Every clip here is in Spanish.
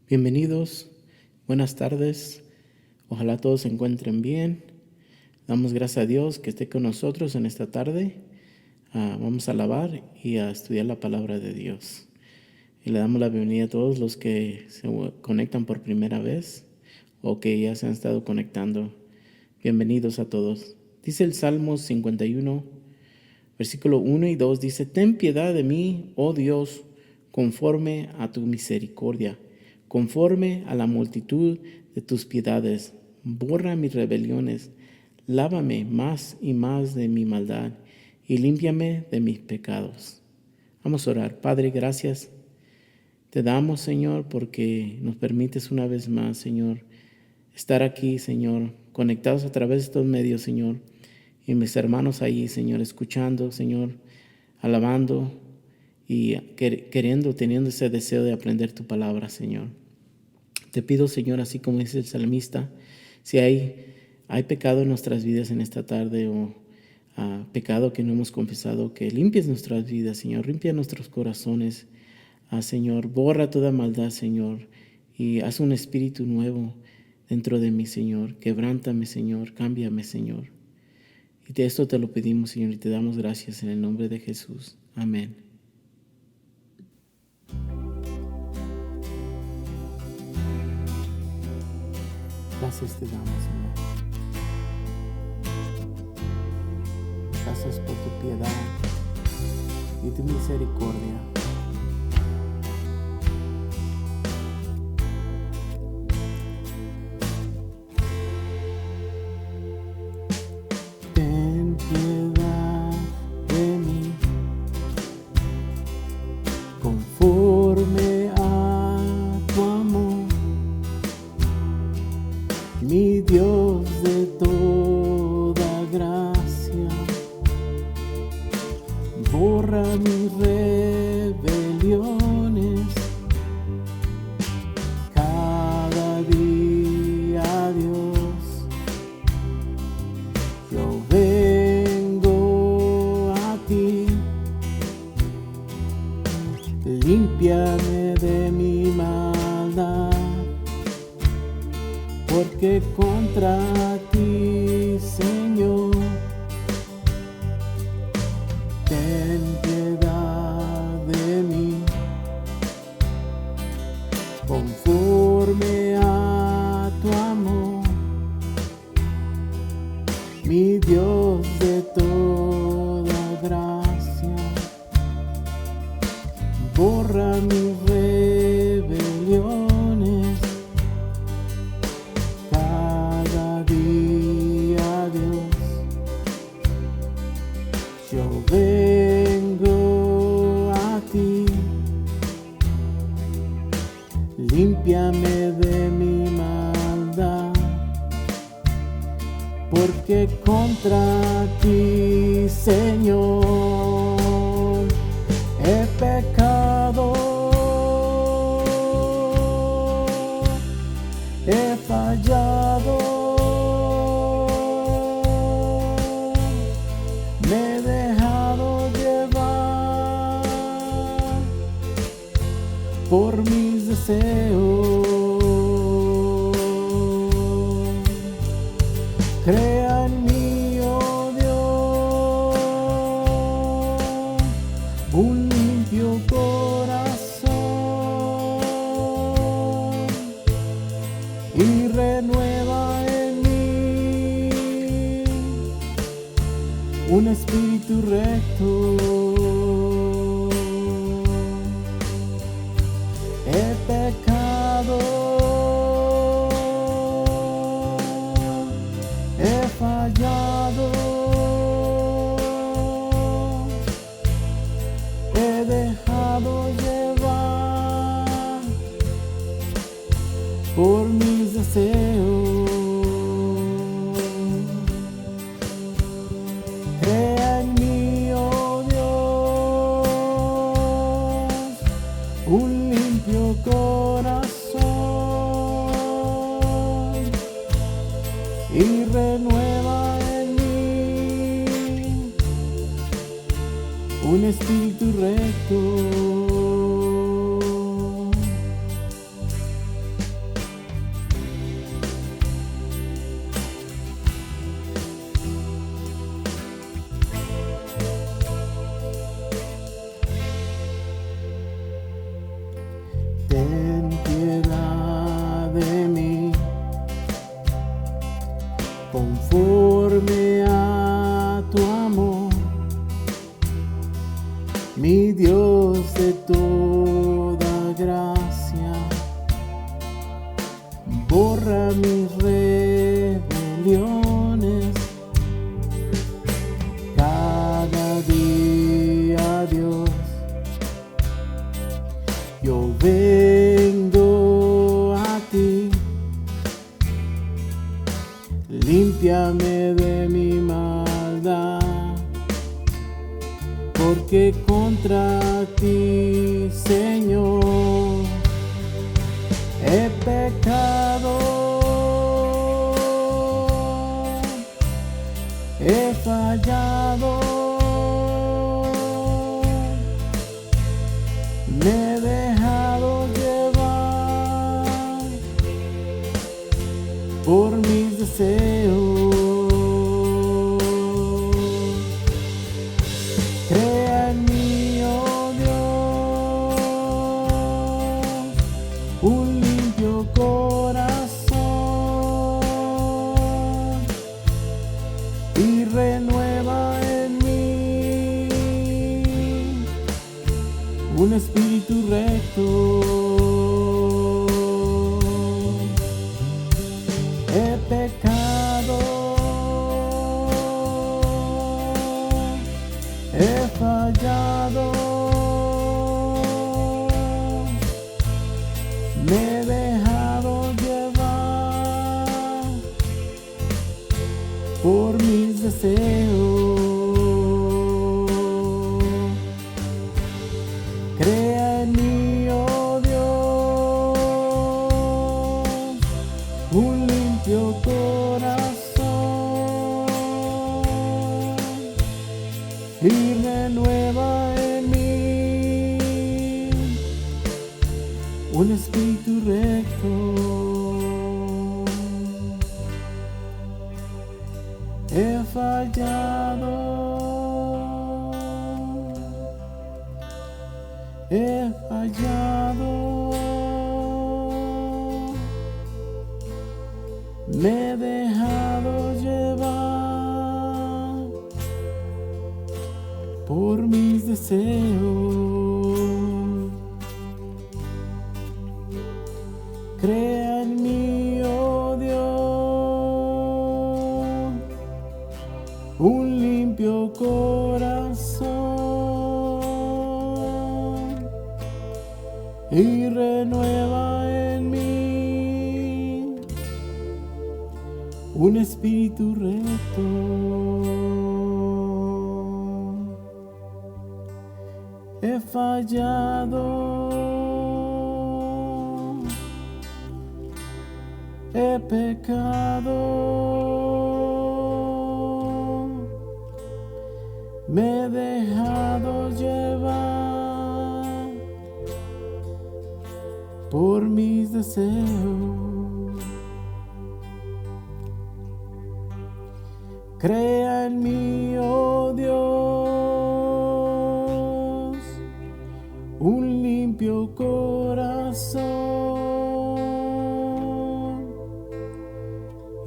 Bienvenidos, buenas tardes, ojalá todos se encuentren bien. Damos gracias a Dios que esté con nosotros en esta tarde. Vamos a alabar y a estudiar la palabra de Dios. Y le damos la bienvenida a todos los que se conectan por primera vez o que ya se han estado conectando. Bienvenidos a todos. Dice el Salmo 51, versículo 1 y 2, dice: Ten piedad de mí, oh Dios, conforme a tu misericordia. Conforme a la multitud de tus piedades, borra mis rebeliones, lávame más y más de mi maldad y límpiame de mis pecados. Vamos a orar. Padre, gracias te damos, Señor, porque nos permites una vez más, Señor, estar aquí, Señor, conectados a través de estos medios, Señor, y mis hermanos ahí, Señor, escuchando, Señor, alabando y teniendo ese deseo de aprender tu palabra, Señor. Te pido, Señor, así como dice el salmista, si hay pecado en nuestras vidas en esta tarde o pecado que no hemos confesado, que limpies nuestras vidas, Señor, limpia nuestros corazones, Señor, borra toda maldad, Señor, y haz un espíritu nuevo dentro de mí, Señor. Quebrántame, Señor, cámbiame, Señor. Y de esto te lo pedimos, Señor, y te damos gracias en el nombre de Jesús. Amén. Gracias te damos, Señor. Gracias por tu piedad y tu misericordia. Ten piedad de mí, conforme a tu amor, mi Dios de toda gracia. Borra mis rebeliones, cada día, Dios, yo vengo a ti. Límpiame de mi maldad, porque contra ti, Señor, ten piedad de mí, conforme a tu amor, mi Dios de toda gracia. Borra mis rebeliones, cada día, Dios, yo vengo a ti. Límpiame de mi maldad, porque contra ti, Señor, he pecado, he fallado, me he dejado llevar por mis deseos. Crea en mí, oh Dios, un limpio corazón y renueva en mí un espíritu recto. He pecado, he fallado, he dejado llevar por mis deseos. Crea en mí, oh Dios, un limpio corazón y renueva en mí un espíritu recto. borra mis rebeliones. Cada día, Dios, yo vengo a ti. Límpiame de mi maldad, porque contra ti, Señor, he pecado, he fallado, me he dejado llevar por mis deseos. Crea en mí, oh Dios, un limpio corazón y renueva en mí un espíritu recto. He pecado, he fallado, me he dejado llevar por mis deseos. Crea en mí, oh Dios, un limpio corazón y renueva en mí un espíritu recto. He fallado, he fallado, me he dejado llevar por mis deseos. Crea en mí, oh Dios, un limpio corazón y renueva en mí un espíritu recto. He fallado, he pecado, me he dejado llevar por mis deseos. Crea en mí, oh Dios, un limpio corazón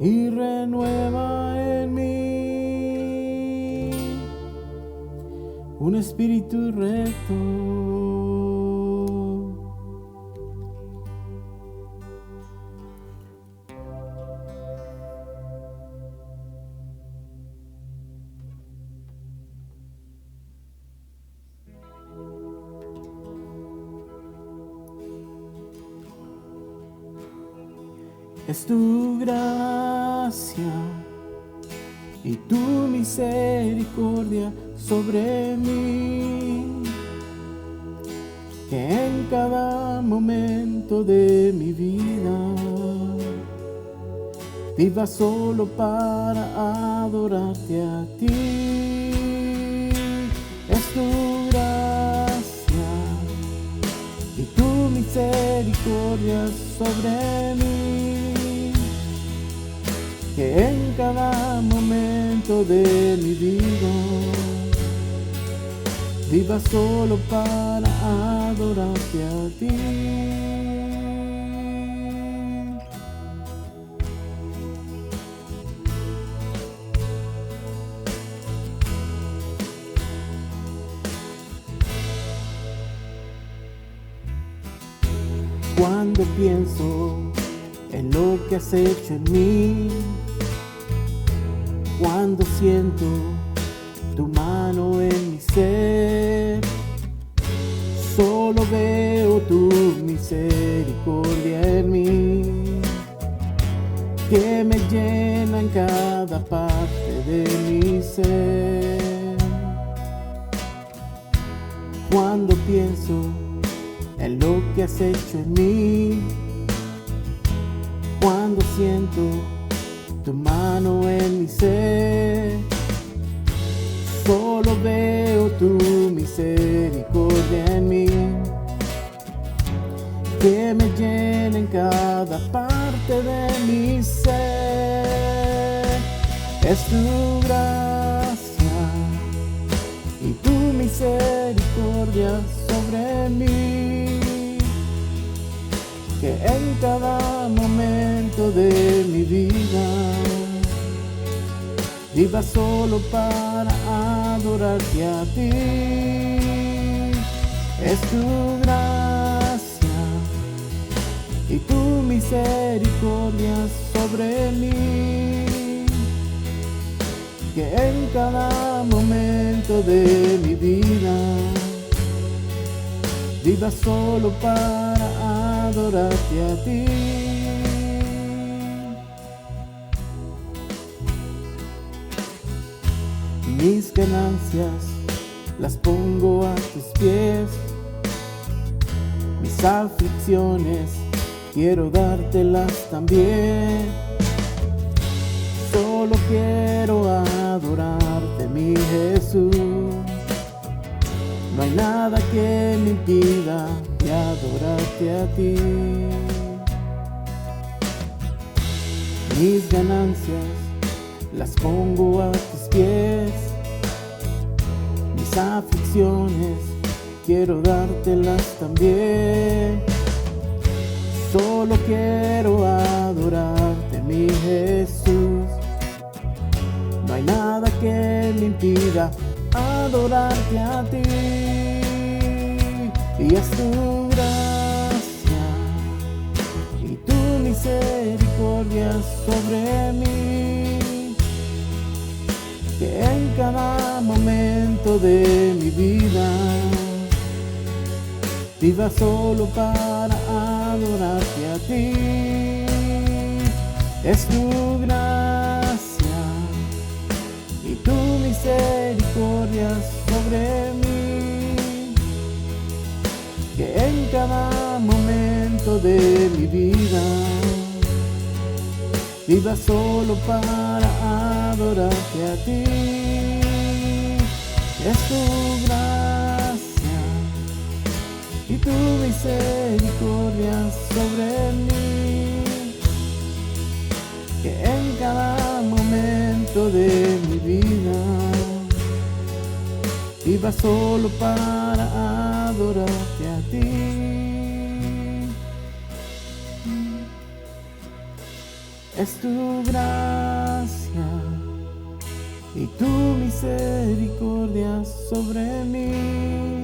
y renueva en mí un espíritu recto. Es tu gracia y tu misericordia sobre mí, que en cada momento de mi vida viva solo para adorarte a ti. Es tu gracia y tu misericordia sobre mí, que en cada momento de mi vida viva solo para adorarte a ti. Cuando pienso en lo que has hecho en mí. Cuando siento tu mano en mi ser, solo veo tu misericordia en mí, que me llena en cada parte de mi ser. Cuando pienso en lo que has hecho en mí, cuando siento tu mano en mi ser, solo veo tu misericordia en mí, que me llena en cada parte de mi ser. Es tu gracia y tu misericordia sobre mí, que en cada momento de mi vida viva solo para adorarte a ti. Es tu gracia y tu misericordia sobre mí, que en cada momento de mi vida viva solo para adorarte a ti. Mis ganancias las pongo a tus pies, mis aflicciones quiero dártelas también. Solo quiero adorarte, mi Jesús. No hay nada que me impida de adorarte a ti. Mis ganancias las pongo a tus pies, mis aflicciones quiero dártelas también. Solo quiero adorarte, mi Jesús. No hay nada que me impida adorarte a ti. Y es tu gracia y tu misericordia sobre mí, que en cada momento de mi vida viva solo para adorarte a ti. Es tu gracia y tu misericordia sobre mí, que en cada momento de mi vida viva solo para adorarte a ti. Es tu gracia y tu misericordia sobre mí, que en cada momento de mi vida viva solo para adorarte a ti. Es tu gracia y tu misericordia sobre mí,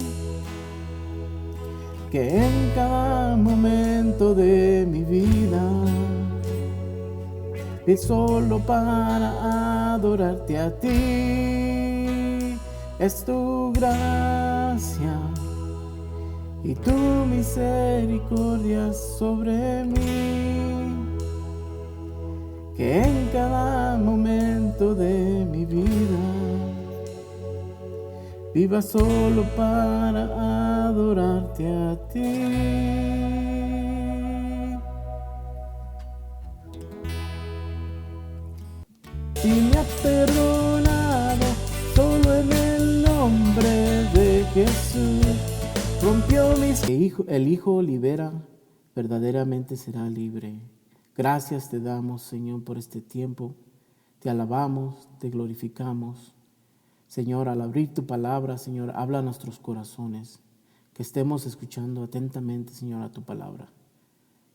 que en cada momento de mi vida vivo solo para adorarte a ti. Es tu gracia y tu misericordia sobre mí, que en cada momento de mi vida viva solo para adorarte a ti. Si me has perdonado, solo en el nombre de Jesús rompió mis... El Hijo libera, verdaderamente será libre. Gracias te damos, Señor, por este tiempo. Te alabamos, te glorificamos. Señor, al abrir tu palabra, Señor, habla a nuestros corazones. Que estemos escuchando atentamente, Señor, a tu palabra,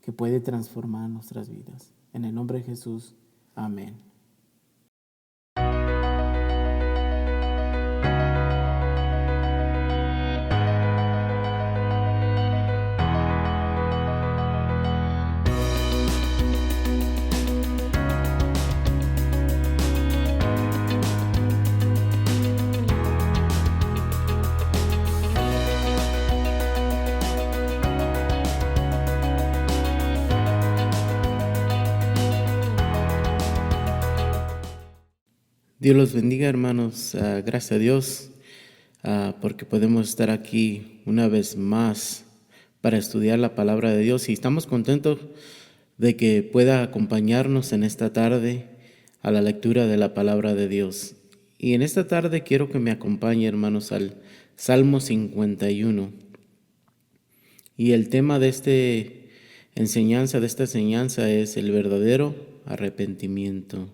que puede transformar nuestras vidas. En el nombre de Jesús, amén. Dios los bendiga, hermanos. Gracias a Dios porque podemos estar aquí una vez más para estudiar la palabra de Dios y estamos contentos de que pueda acompañarnos en esta tarde a la lectura de la palabra de Dios. Y en esta tarde quiero que me acompañe, hermanos, al Salmo 51. Y el tema de esta enseñanza es el verdadero arrepentimiento.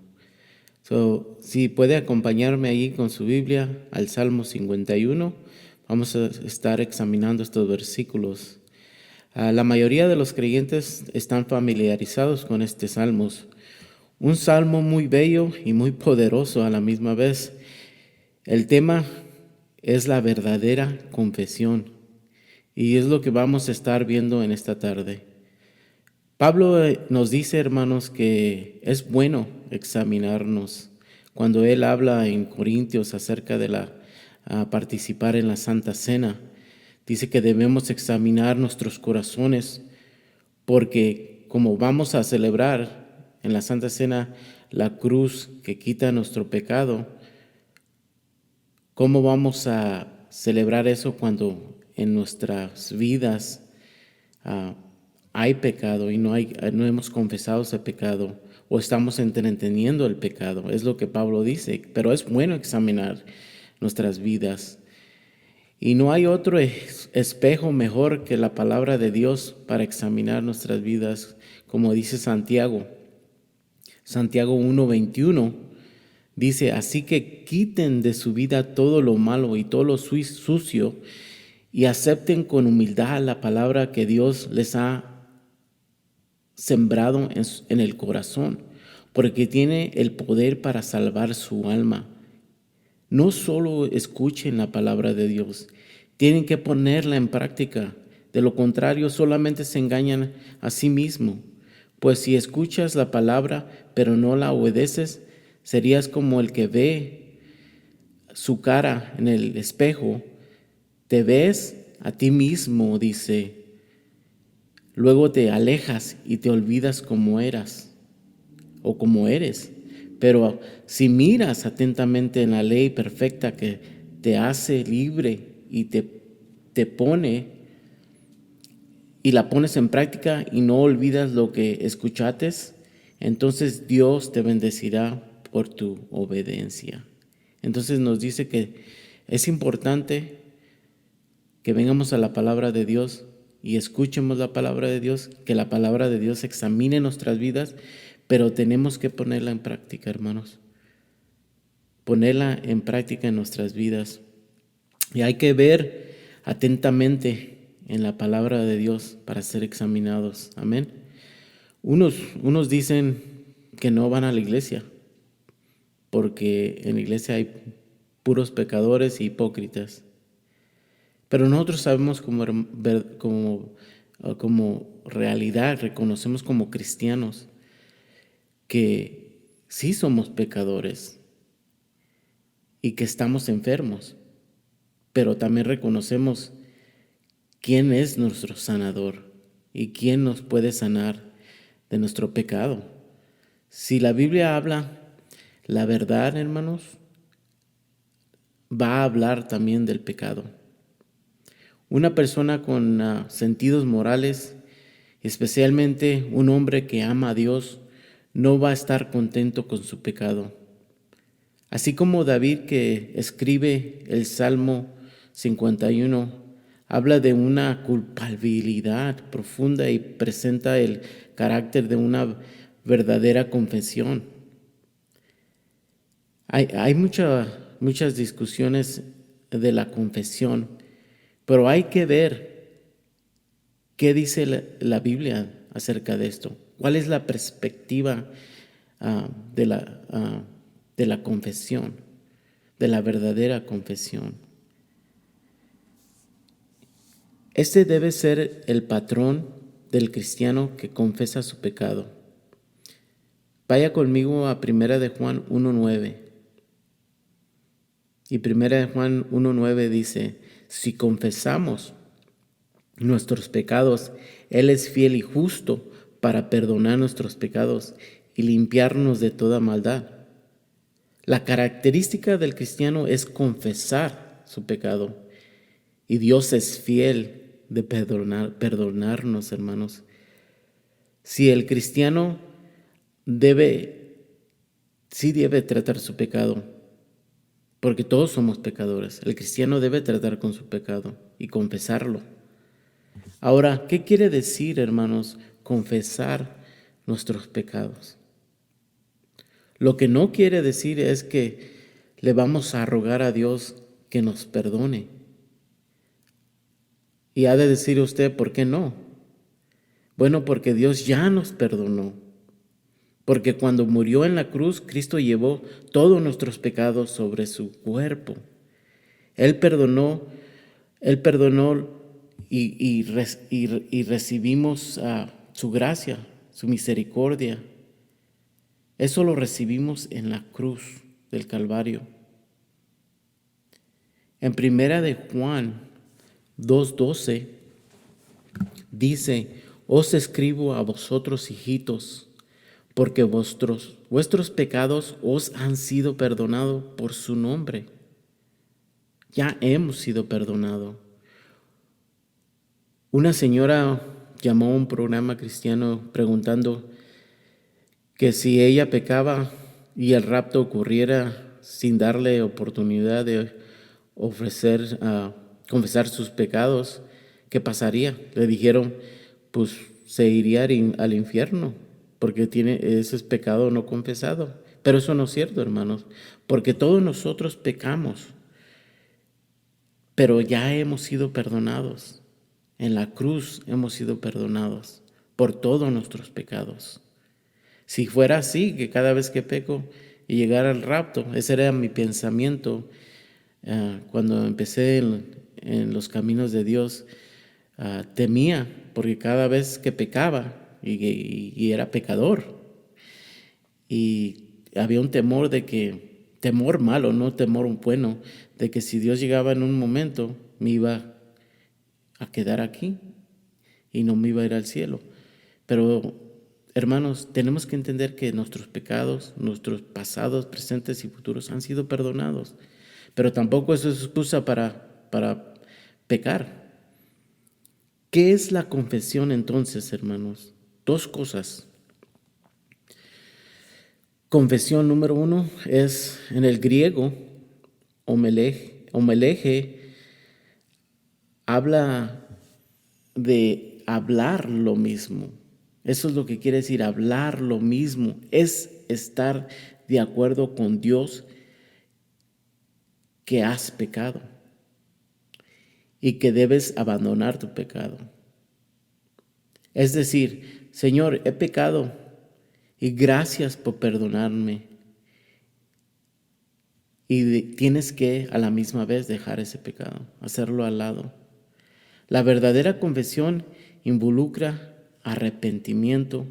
Si puede acompañarme ahí con su Biblia al Salmo 51, vamos a estar examinando estos versículos. La mayoría de los creyentes están familiarizados con este salmo. Un salmo muy bello y muy poderoso a la misma vez. El tema es la verdadera confesión y es lo que vamos a estar viendo en esta tarde. Pablo nos dice, hermanos, que es bueno examinarnos. Cuando él habla en Corintios acerca de participar en la Santa Cena, dice que debemos examinar nuestros corazones porque como vamos a celebrar en la Santa Cena la cruz que quita nuestro pecado, ¿cómo vamos a celebrar eso cuando en nuestras vidas hay pecado y no hemos confesado ese pecado o estamos entendiendo el pecado? Es lo que Pablo dice, pero es bueno examinar nuestras vidas. Y no hay otro espejo mejor que la palabra de Dios para examinar nuestras vidas, como dice Santiago. Santiago 1:21 dice, así que quiten de su vida todo lo malo y todo lo sucio y acepten con humildad la palabra que Dios les ha sembrado en el corazón, porque tiene el poder para salvar su alma. No solo escuchen la palabra de Dios, tienen que ponerla en práctica. De lo contrario, solamente se engañan a sí mismos. Pues si escuchas la palabra, pero no la obedeces, serías como el que ve su cara en el espejo. Te ves a ti mismo, dice. Luego te alejas y te olvidas cómo eras o cómo eres. Pero si miras atentamente en la ley perfecta que te hace libre y te pone y la pones en práctica y no olvidas lo que escuchaste, entonces Dios te bendecirá por tu obediencia. Entonces nos dice que es importante que vengamos a la palabra de Dios y escuchemos la palabra de Dios, que la palabra de Dios examine nuestras vidas, pero tenemos que ponerla en práctica, hermanos. Ponerla en práctica en nuestras vidas. Y hay que ver atentamente en la palabra de Dios para ser examinados. Amén. Unos dicen que no van a la iglesia porque en la iglesia hay puros pecadores y hipócritas. Pero nosotros sabemos como realidad, reconocemos como cristianos que sí somos pecadores y que estamos enfermos, pero también reconocemos quién es nuestro sanador y quién nos puede sanar de nuestro pecado. Si la Biblia habla la verdad, hermanos, va a hablar también del pecado. Una persona con sentidos morales, especialmente un hombre que ama a Dios, no va a estar contento con su pecado. Así como David, que escribe el Salmo 51, habla de una culpabilidad profunda y presenta el carácter de una verdadera confesión. Hay muchas discusiones de la confesión, pero hay que ver qué dice la Biblia acerca de esto. ¿Cuál es la perspectiva de la confesión, de la verdadera confesión? Este debe ser el patrón del cristiano que confesa su pecado. Vaya conmigo a 1 de Juan 1:9. Y 1 de Juan 1:9 dice, si confesamos nuestros pecados, Él es fiel y justo para perdonar nuestros pecados y limpiarnos de toda maldad. La característica del cristiano es confesar su pecado. Y Dios es fiel de perdonarnos, hermanos. Si el cristiano sí debe tratar su pecado, porque todos somos pecadores. El cristiano debe tratar con su pecado y confesarlo. Ahora, ¿qué quiere decir, hermanos, confesar nuestros pecados? Lo que no quiere decir es que le vamos a rogar a Dios que nos perdone. Y ha de decir usted, ¿por qué no? Bueno, porque Dios ya nos perdonó. Porque cuando murió en la cruz, Cristo llevó todos nuestros pecados sobre su cuerpo. Él perdonó y recibimos su gracia, su misericordia. Eso lo recibimos en la cruz del Calvario. En primera de Juan 2:12 dice: os escribo a vosotros, hijitos, porque vuestros pecados os han sido perdonados por su nombre. Ya hemos sido perdonados. Una señora llamó a un programa cristiano preguntando que si ella pecaba y el rapto ocurriera sin darle oportunidad de confesar sus pecados, ¿qué pasaría? Le dijeron, pues se iría al infierno porque tiene ese pecado no confesado. Pero eso no es cierto, hermanos, porque todos nosotros pecamos, pero ya hemos sido perdonados. En la cruz hemos sido perdonados por todos nuestros pecados. Si fuera así, que cada vez que peco y llegara al rapto, ese era mi pensamiento cuando empecé en los caminos de Dios. Temía porque cada vez que pecaba y era pecador, y había un temor temor malo, no temor bueno, de que si Dios llegaba en un momento me iba a quedar aquí y no me iba a ir al cielo. Pero hermanos, tenemos que entender que nuestros pecados, nuestros pasados, presentes y futuros han sido perdonados. Pero tampoco eso es excusa para pecar. ¿Qué es la confesión entonces, hermanos? Dos cosas. Confesión número 1 es en el griego, homeleje, habla de hablar lo mismo. Eso es lo que quiere decir hablar lo mismo. Es estar de acuerdo con Dios que has pecado y que debes abandonar tu pecado. Es decir, Señor, he pecado y gracias por perdonarme. Y tienes que a la misma vez dejar ese pecado, hacerlo al lado. La verdadera confesión involucra arrepentimiento,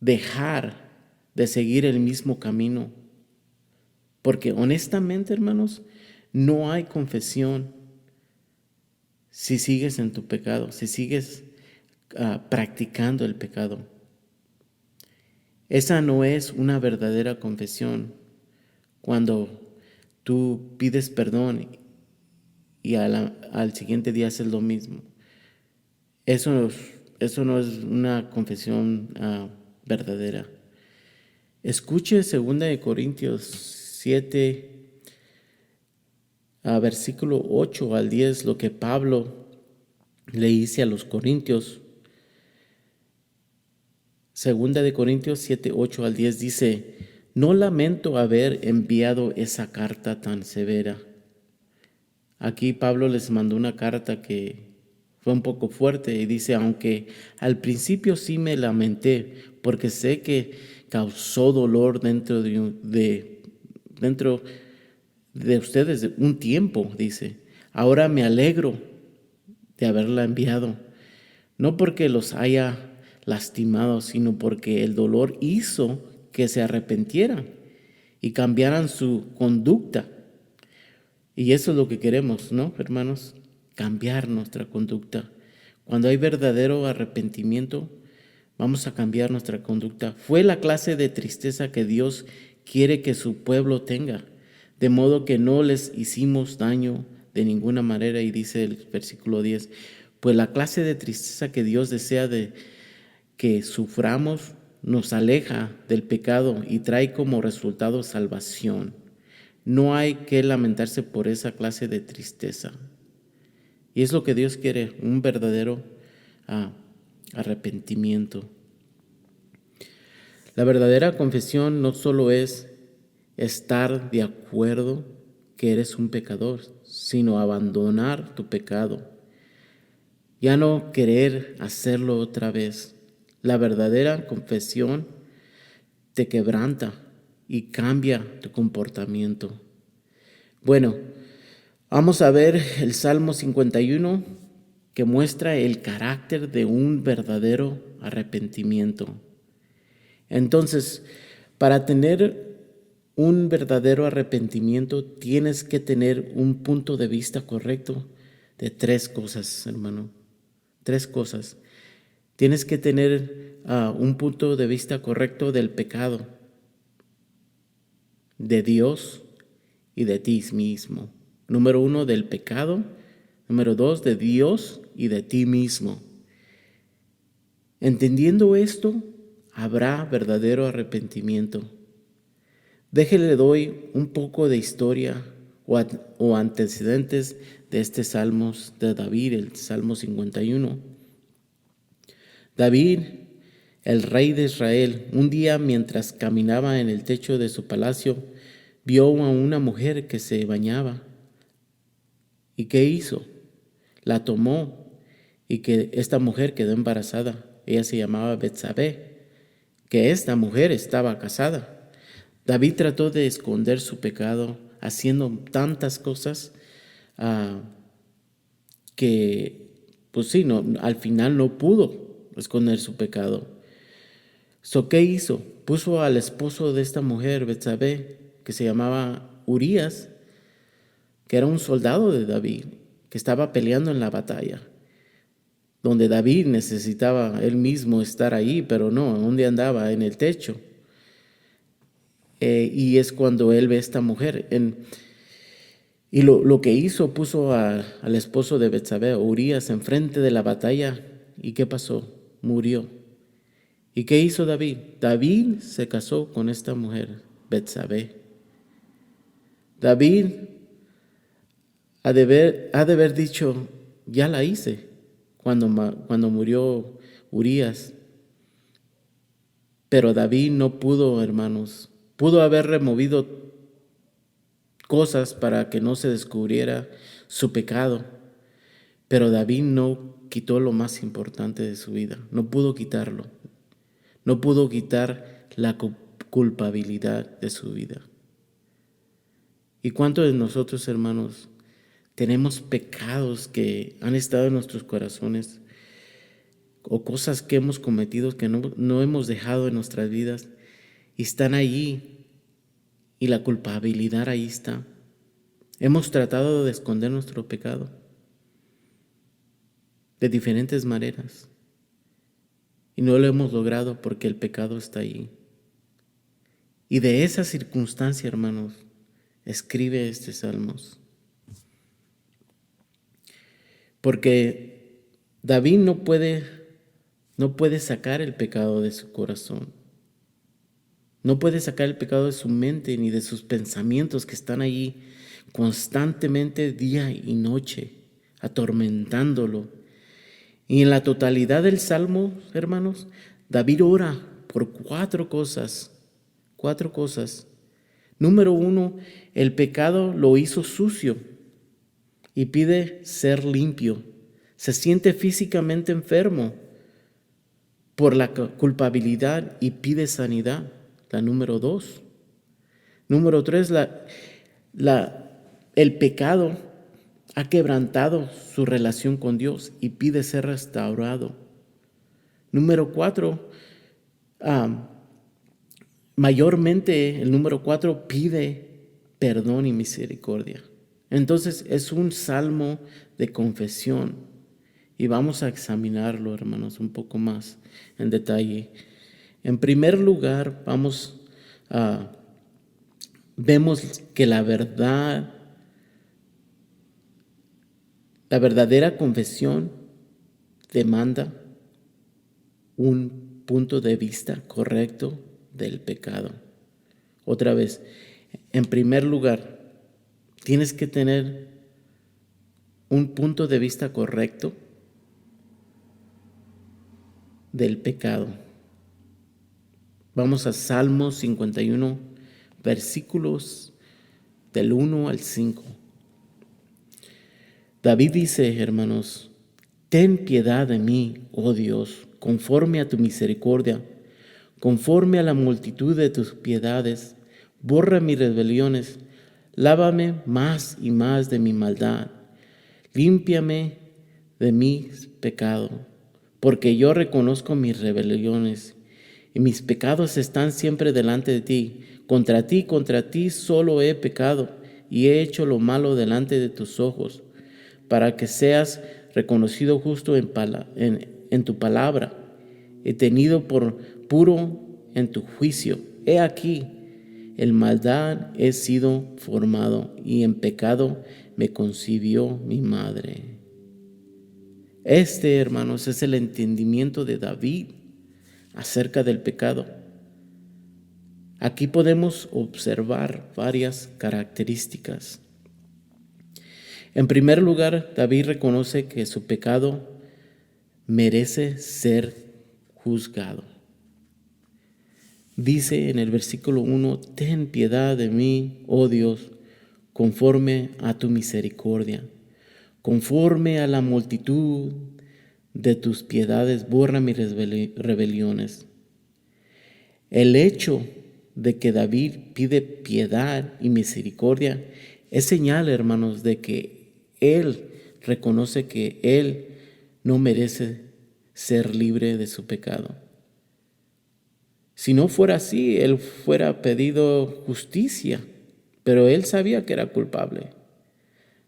dejar de seguir el mismo camino. Porque honestamente, hermanos, no hay confesión si sigues en tu pecado, si sigues practicando el pecado. Esa no es una verdadera confesión. Cuando tú pides perdón y al siguiente día haces lo mismo. Eso no es una confesión verdadera. Escuche 2 Corintios 7, versículo 8 al 10, lo que Pablo le dice a los corintios. 2 Corintios 7, 8 al 10 dice: no lamento haber enviado esa carta tan severa. Aquí Pablo les mandó una carta que fue un poco fuerte y dice: aunque al principio sí me lamenté, porque sé que causó dolor dentro de ustedes un tiempo, dice. Ahora me alegro de haberla enviado, no porque los haya lastimado, sino porque el dolor hizo que se arrepintieran y cambiaran su conducta. Y eso es lo que queremos, ¿no, hermanos? Cambiar nuestra conducta. Cuando hay verdadero arrepentimiento, vamos a cambiar nuestra conducta. Fue la clase de tristeza que Dios quiere que su pueblo tenga, de modo que no les hicimos daño de ninguna manera. Y dice el versículo 10, pues la clase de tristeza que Dios desea de que suframos nos aleja del pecado y trae como resultado salvación. No hay que lamentarse por esa clase de tristeza. Y es lo que Dios quiere, un verdadero arrepentimiento. La verdadera confesión no solo es estar de acuerdo que eres un pecador, sino abandonar tu pecado. Ya no querer hacerlo otra vez. La verdadera confesión te quebranta y cambia tu comportamiento. Bueno, vamos a ver el Salmo 51 que muestra el carácter de un verdadero arrepentimiento. Entonces, para tener un verdadero arrepentimiento tienes que tener un punto de vista correcto de 3 cosas, hermano. 3 cosas. Tienes que tener un punto de vista correcto del pecado, de Dios y de ti mismo. Número 1, del pecado. Número 2, de Dios y de ti mismo. Entendiendo esto, habrá verdadero arrepentimiento. Le doy un poco de historia o antecedentes de este Salmos de David, el Salmo 51. David, el rey de Israel, un día mientras caminaba en el techo de su palacio, vio a una mujer que se bañaba. ¿Y qué hizo? La tomó y que esta mujer quedó embarazada. Ella se llamaba Betsabé, que esta mujer estaba casada. David trató de esconder su pecado haciendo tantas cosas que, pues sí, al final no pudo esconder su pecado. ¿Qué hizo? Puso al esposo de esta mujer, Betsabé, que se llamaba Urías, que era un soldado de David, que estaba peleando en la batalla, donde David necesitaba él mismo estar ahí, pero no, ¿dónde andaba? En el techo. Y es cuando él ve a esta mujer. Y lo que hizo, puso al esposo de Betsabé, Urías, enfrente de la batalla. ¿Y qué pasó? Murió. ¿Y qué hizo David? David se casó con esta mujer, Betsabé. David ha de haber dicho, ya la hice, cuando murió Urías. Pero David no pudo, hermanos. Pudo haber removido cosas para que no se descubriera su pecado. Pero David no quitó lo más importante de su vida. No pudo quitarlo. No pudo quitar la culpabilidad de su vida. ¿Y cuántos de nosotros, hermanos, tenemos pecados que han estado en nuestros corazones o cosas que hemos cometido que no hemos dejado en nuestras vidas y están allí y la culpabilidad ahí está? Hemos tratado de esconder nuestro pecado de diferentes maneras y no lo hemos logrado porque el pecado está allí. Y de esa circunstancia, hermanos, escribe este Salmos. Porque David no puede sacar el pecado de su corazón. No puede sacar el pecado de su mente ni de sus pensamientos que están allí constantemente día y noche, atormentándolo. Y en la totalidad del Salmo, hermanos, David ora por 4 cosas. 4 cosas. Número 1, el pecado lo hizo sucio y pide ser limpio. Se siente físicamente enfermo por la culpabilidad y pide sanidad. La número 2. Número 3, el pecado ha quebrantado su relación con Dios y pide ser restaurado. Número 4, mayormente el número 4 pide perdón y misericordia. Entonces es un salmo de confesión y vamos a examinarlo, hermanos, un poco más en detalle. En primer lugar, vamos a vemos que la verdadera confesión demanda un punto de vista correcto del pecado. Otra vez, en primer lugar, tienes que tener un punto de vista correcto del pecado. Vamos a Salmos 51, versículos del 1 al 5. David dice, hermanos, ten piedad de mí, oh Dios, conforme a tu misericordia, conforme a la multitud de tus piedades, borra mis rebeliones, lávame más y más de mi maldad, límpiame de mi pecado, porque yo reconozco mis rebeliones y mis pecados están siempre delante de ti. Contra ti solo he pecado y he hecho lo malo delante de tus ojos, para que seas reconocido justo en tu palabra, y tenido por puro en tu juicio. He aquí, en maldad he sido formado, y en pecado me concibió mi madre. Hermanos, es el entendimiento de David acerca del pecado. Aquí podemos observar varias características. En primer lugar, David reconoce que su pecado merece ser juzgado. Dice en el versículo 1, ten piedad de mí, oh Dios, conforme a tu misericordia, conforme a la multitud de tus piedades, borra mis rebeliones. El hecho de que David pide piedad y misericordia es señal, hermanos, de que él reconoce que él no merece ser libre de su pecado. Si no fuera así, él fuera pedido justicia, pero él sabía que era culpable.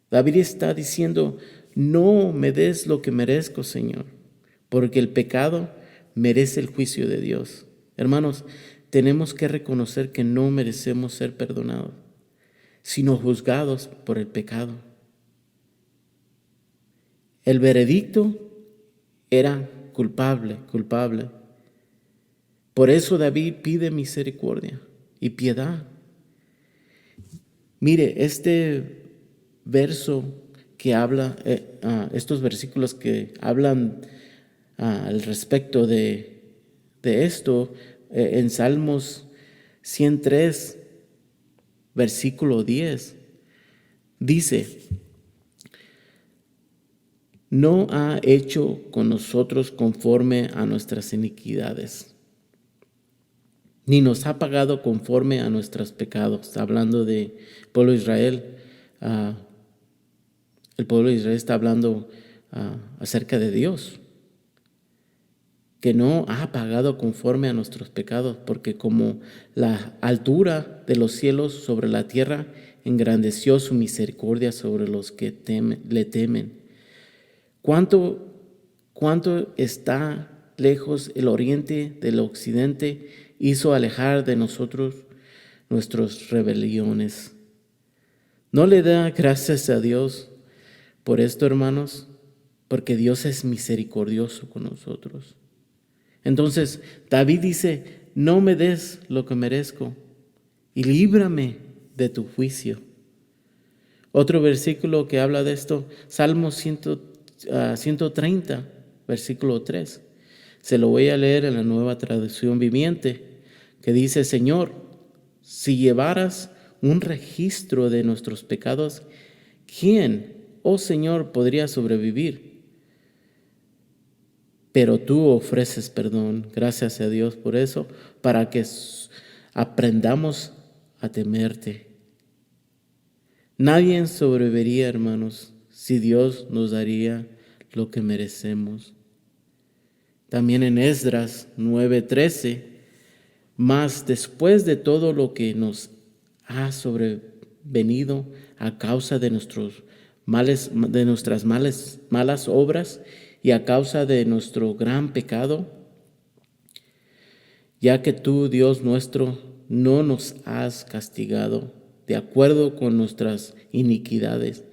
David está diciendo, no me des lo que merezco, Señor, porque el pecado merece el juicio de Dios. Hermanos, tenemos que reconocer que no merecemos ser perdonados, sino juzgados por el pecado. El veredicto era culpable. Por eso David pide misericordia y piedad. Mire, este verso que habla, estos versículos que hablan al respecto de esto, en Salmos 103, versículo 10, dice, no ha hecho con nosotros conforme a nuestras iniquidades, ni nos ha pagado conforme a nuestros pecados. Hablando del pueblo de Israel, el pueblo de Israel está hablando acerca de Dios, que no ha pagado conforme a nuestros pecados, porque como la altura de los cielos sobre la tierra, engrandeció su misericordia sobre los que le temen. ¿Cuánto está lejos el oriente del occidente? Hizo alejar de nosotros nuestras rebeliones. ¿No le da gracias a Dios por esto, hermanos? Porque Dios es misericordioso con nosotros. Entonces, David dice, no me des lo que merezco y líbrame de tu juicio. Otro versículo que habla de esto, Salmo 130, versículo 3. Se lo voy a leer en la Nueva Traducción Viviente, que dice, Señor, si llevaras un registro de nuestros pecados, ¿quién, oh Señor, podría sobrevivir? Pero tú ofreces perdón, gracias a Dios por eso, para que aprendamos a temerte. Nadie sobreviviría, hermanos, si Dios nos daría lo que merecemos. También en Esdras 9:13, mas después de todo lo que nos ha sobrevenido a causa de nuestras malas obras y a causa de nuestro gran pecado, ya que tú, Dios nuestro, no nos has castigado, de acuerdo con nuestras iniquidades,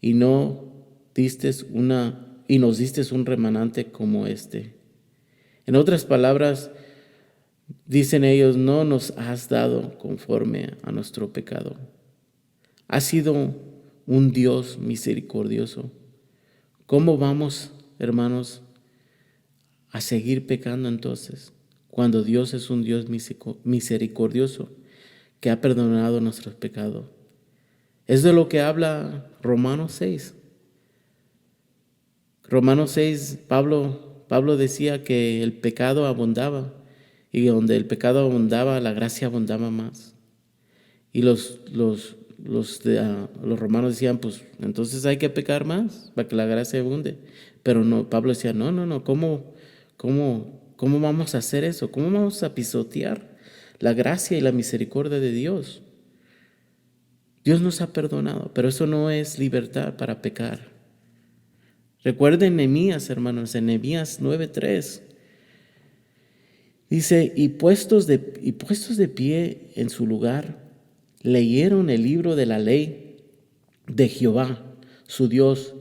y nos diste un remanente como este. En otras palabras, dicen ellos, no nos has dado conforme a nuestro pecado. Has sido un Dios misericordioso. ¿Cómo vamos, hermanos, a seguir pecando entonces, cuando Dios es un Dios misericordioso que ha perdonado nuestros pecados? Es de lo que habla Romanos 6. Romanos 6, Pablo decía que el pecado abundaba, y donde el pecado abundaba, la gracia abundaba más. Y los romanos decían, pues entonces hay que pecar más para que la gracia abunde. Pero no, Pablo decía, no, ¿cómo vamos a hacer eso? ¿Cómo vamos a pisotear la gracia y la misericordia de Dios? Dios nos ha perdonado, pero eso no es libertad para pecar. Recuerden Nehemías, hermanos, en Nehemías 9:3. Dice, y puestos de pie en su lugar, leyeron el libro de la ley de Jehová, su Dios,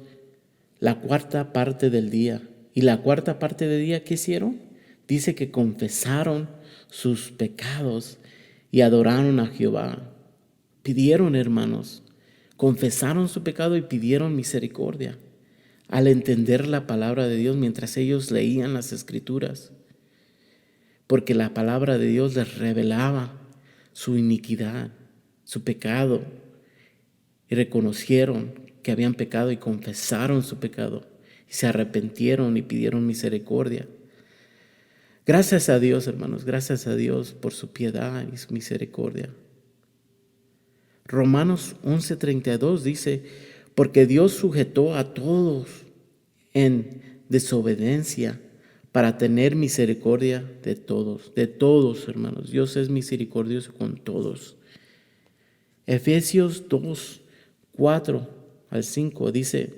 la cuarta parte del día. ¿Y la cuarta parte del día qué hicieron? Dice que confesaron sus pecados y adoraron a Jehová. Pidieron, hermanos, confesaron su pecado y pidieron misericordia al entender la palabra de Dios mientras ellos leían las Escrituras, porque la palabra de Dios les revelaba su iniquidad, su pecado, y reconocieron que habían pecado y confesaron su pecado y se arrepintieron y pidieron misericordia. Gracias a Dios, hermanos, gracias a Dios por su piedad y su misericordia. Romanos 11:32 dice, porque Dios sujetó a todos en desobediencia para tener misericordia de todos, hermanos. Dios es misericordioso con todos. Efesios 2:4-5 dice,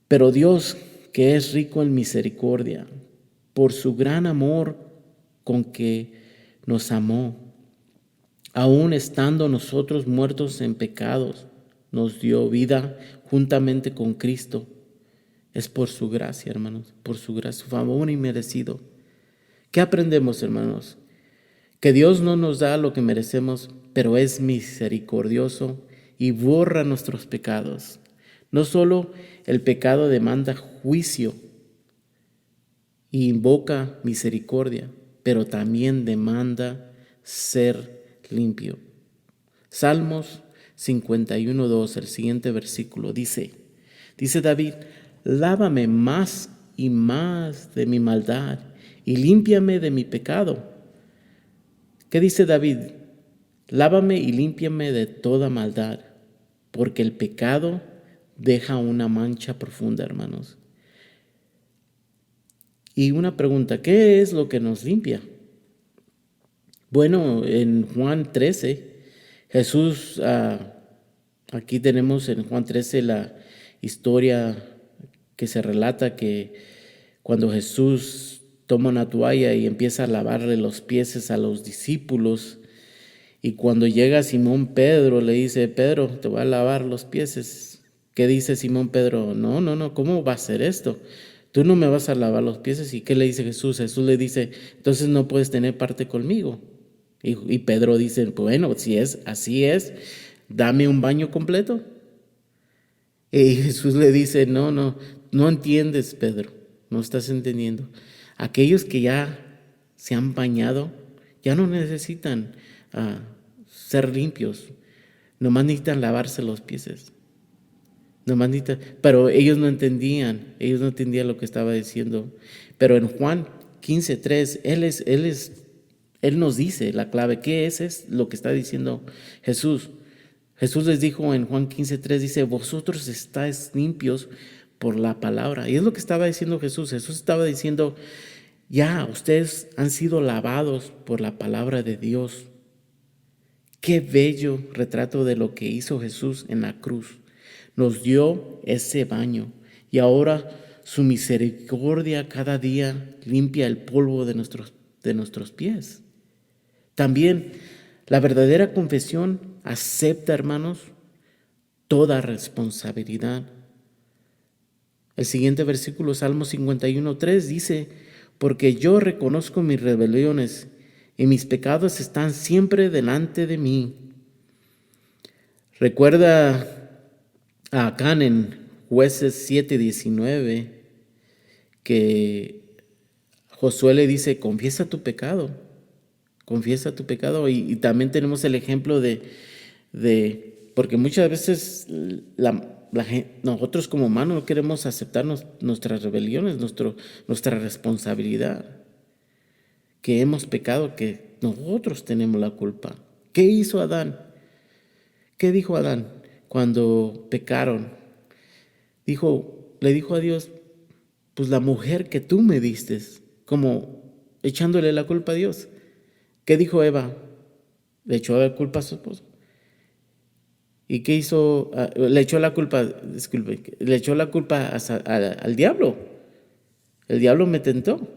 pero Dios, que es rico en misericordia, por su gran amor con que nos amó, aun estando nosotros muertos en pecados, nos dio vida juntamente con Cristo. Es por su gracia, hermanos, por su gracia, su favor inmerecido. ¿Qué aprendemos, hermanos? Que Dios no nos da lo que merecemos, pero es misericordioso y borra nuestros pecados. No solo el pecado demanda juicio y invoca misericordia, pero también demanda ser limpio. Salmos 51:2, el siguiente versículo, dice David, lávame más y más de mi maldad y límpiame de mi pecado. ¿Qué dice David? Lávame y límpiame de toda maldad, porque el pecado deja una mancha profunda, hermanos. Y una pregunta, ¿qué es lo que nos limpia? Bueno, en Juan 13, Jesús, aquí tenemos en Juan 13 la historia que se relata que cuando Jesús toma una toalla y empieza a lavarle los pies a los discípulos, y cuando llega Simón Pedro le dice, Pedro, te voy a lavar los pies. ¿Qué dice Simón Pedro? No, ¿cómo va a ser esto? Tú no me vas a lavar los pies. ¿Y qué le dice Jesús? Jesús le dice, entonces no puedes tener parte conmigo. Y Pedro dice, bueno, si es así es, dame un baño completo. Y Jesús le dice, no entiendes, Pedro, no estás entendiendo. Aquellos que ya se han bañado ya no necesitan ser limpios, nomás necesitan lavarse los pies. Pero ellos no entendían lo que estaba diciendo. Pero en Juan 15:3, Él nos dice la clave. ¿Qué es lo que está diciendo Jesús? Jesús les dijo en Juan 15:3, dice, vosotros estáis limpios por la palabra. Y es lo que estaba diciendo Jesús. Jesús estaba diciendo, ya, ustedes han sido lavados por la palabra de Dios. Qué bello retrato de lo que hizo Jesús en la cruz. Nos dio ese baño y ahora su misericordia cada día limpia el polvo de nuestros pies. También La verdadera confesión acepta, hermanos, toda responsabilidad. El siguiente versículo, Salmo 51:3, dice: porque yo reconozco mis rebeliones y mis pecados están siempre delante de mí. Recuerda a Acán en Jueces 7:19 que Josué le dice: confiesa tu pecado, y también tenemos el ejemplo porque muchas veces nosotros como humanos no queremos aceptar nuestras rebeliones, nuestra responsabilidad, que hemos pecado, que nosotros tenemos la culpa. ¿Qué hizo Adán? ¿Qué dijo Adán cuando pecaron? Le dijo a Dios: pues la mujer que tú me diste, como echándole la culpa a Dios. ¿Qué dijo Eva? Le echó la culpa a su esposo. ¿Y qué hizo? Le echó la culpa, disculpe, le echó la culpa al diablo. El diablo me tentó.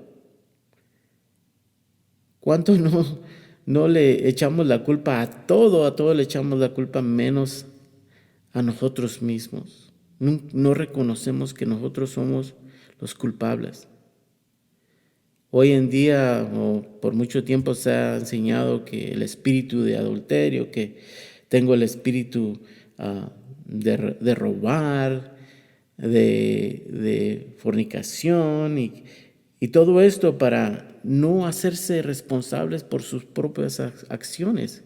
¿Cuánto no le echamos la culpa a todo le echamos la culpa, menos a nosotros mismos? No reconocemos que nosotros somos los culpables. Hoy en día, o por mucho tiempo, se ha enseñado que el espíritu de adulterio, que tengo el espíritu de robar, de fornicación y todo esto para no hacerse responsables por sus propias acciones.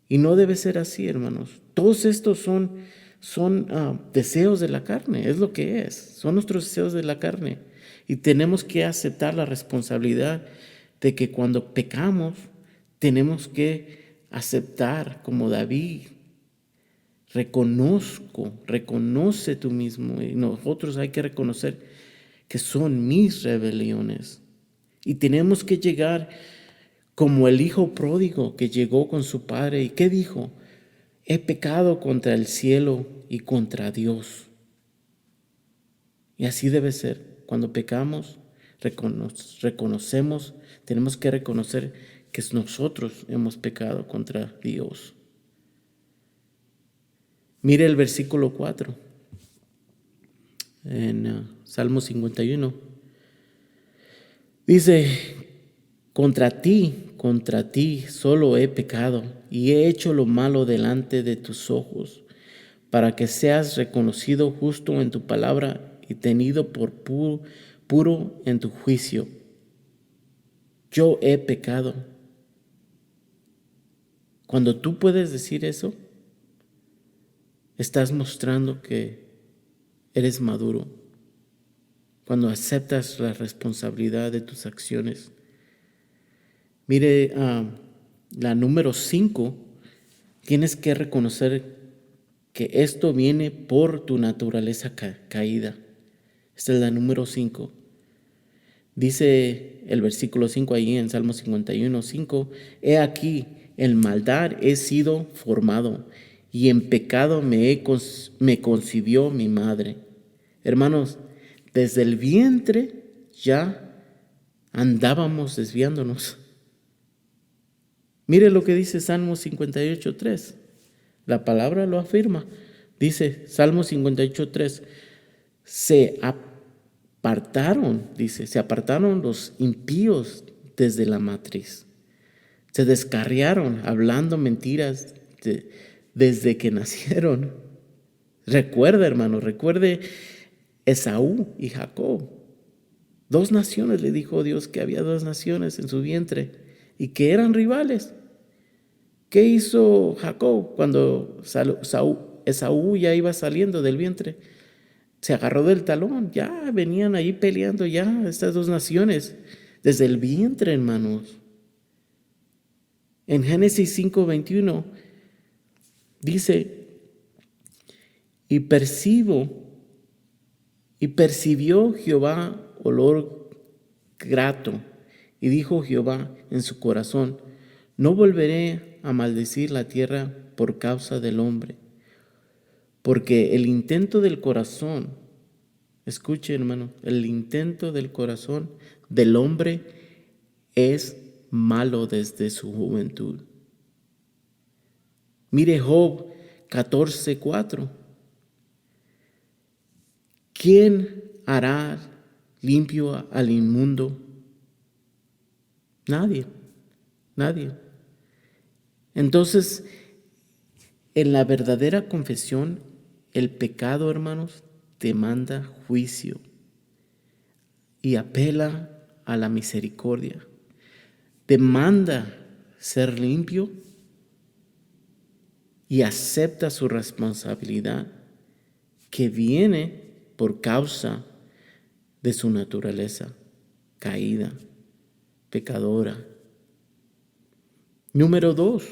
Y no debe ser así, hermanos. Todos estos son deseos de la carne, es lo que es. Son nuestros deseos de la carne. Y tenemos que aceptar la responsabilidad de que cuando pecamos, tenemos que aceptar, como David: reconoce tú mismo. Y nosotros hay que reconocer que son mis rebeliones. Y tenemos que llegar como el hijo pródigo que llegó con su padre. ¿Y qué dijo? He pecado contra el cielo y contra Dios. Y así debe ser. Cuando pecamos, reconocemos, tenemos que reconocer que nosotros hemos pecado contra Dios. Mire el versículo 4 en Salmo 51. Dice: contra ti solo he pecado y he hecho lo malo delante de tus ojos, para que seas reconocido justo en tu palabra y tenido por puro en tu juicio. Yo he pecado. Cuando tú puedes decir eso, estás mostrando que eres maduro. Cuando aceptas la responsabilidad de tus acciones. Mire, la número 5, tienes que reconocer que esto viene por tu naturaleza caída. Esta es la número 5. Dice el versículo 5 ahí en Salmo 51:5: he aquí, en maldad he sido formado, y en pecado me concibió mi madre. Hermanos, desde el vientre ya andábamos desviándonos. Mire lo que dice Salmo 58:3. La palabra lo afirma. Dice Salmo 58:3: se apartaron los impíos desde la matriz. Se descarriaron hablando mentiras desde que nacieron. Recuerde, hermano, recuerde Esaú y Jacob. 2 naciones, le dijo Dios que había 2 naciones en su vientre y que eran rivales. ¿Qué hizo Jacob cuando Esaú ya iba saliendo del vientre? Se agarró del talón. Ya venían ahí peleando ya estas 2 naciones desde el vientre, hermanos. En Génesis 5:21 dice: y percibió Jehová olor grato, y dijo Jehová en su corazón: no volveré a maldecir la tierra por causa del hombre, porque el intento del corazón, escuche, hermano, el intento del corazón del hombre es malo desde su juventud. Mire Job 14:4. ¿Quién hará limpio al inmundo? Nadie, nadie. Entonces, en la verdadera confesión, el pecado, hermanos, demanda juicio y apela a la misericordia. Demanda ser limpio y acepta su responsabilidad que viene por causa de su naturaleza caída, pecadora. Número dos,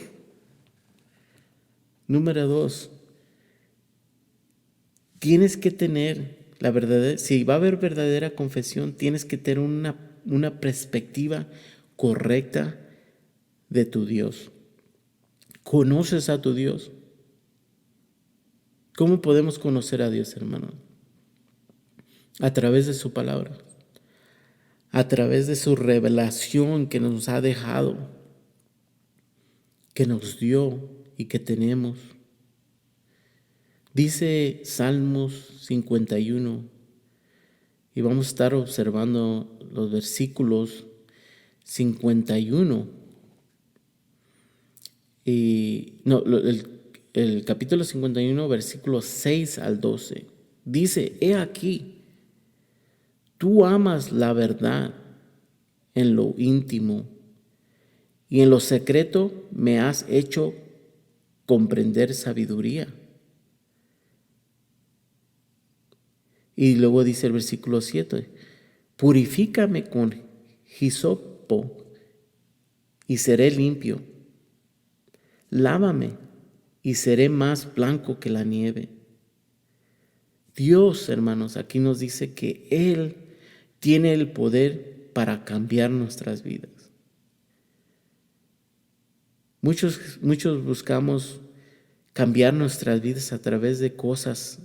tienes que tener la verdadera, si va a haber verdadera confesión, tienes que tener una perspectiva correcta de tu Dios. ¿Conoces a tu Dios? ¿Cómo podemos conocer a Dios, hermano? A través de su palabra, a través de su revelación que nos ha dejado, que nos dio y que tenemos. Dice Salmos 51, y vamos a estar observando los versículos 51 el capítulo 51, versículos 6 al 12. Dice: he aquí, tú amas la verdad en lo íntimo, y en lo secreto me has hecho comprender sabiduría. Y luego dice el versículo 7, purifícame con hisopo y seré limpio. Lávame y seré más blanco que la nieve. Dios, hermanos, aquí nos dice que Él tiene el poder para cambiar nuestras vidas. Muchos buscamos cambiar nuestras vidas a través de cosas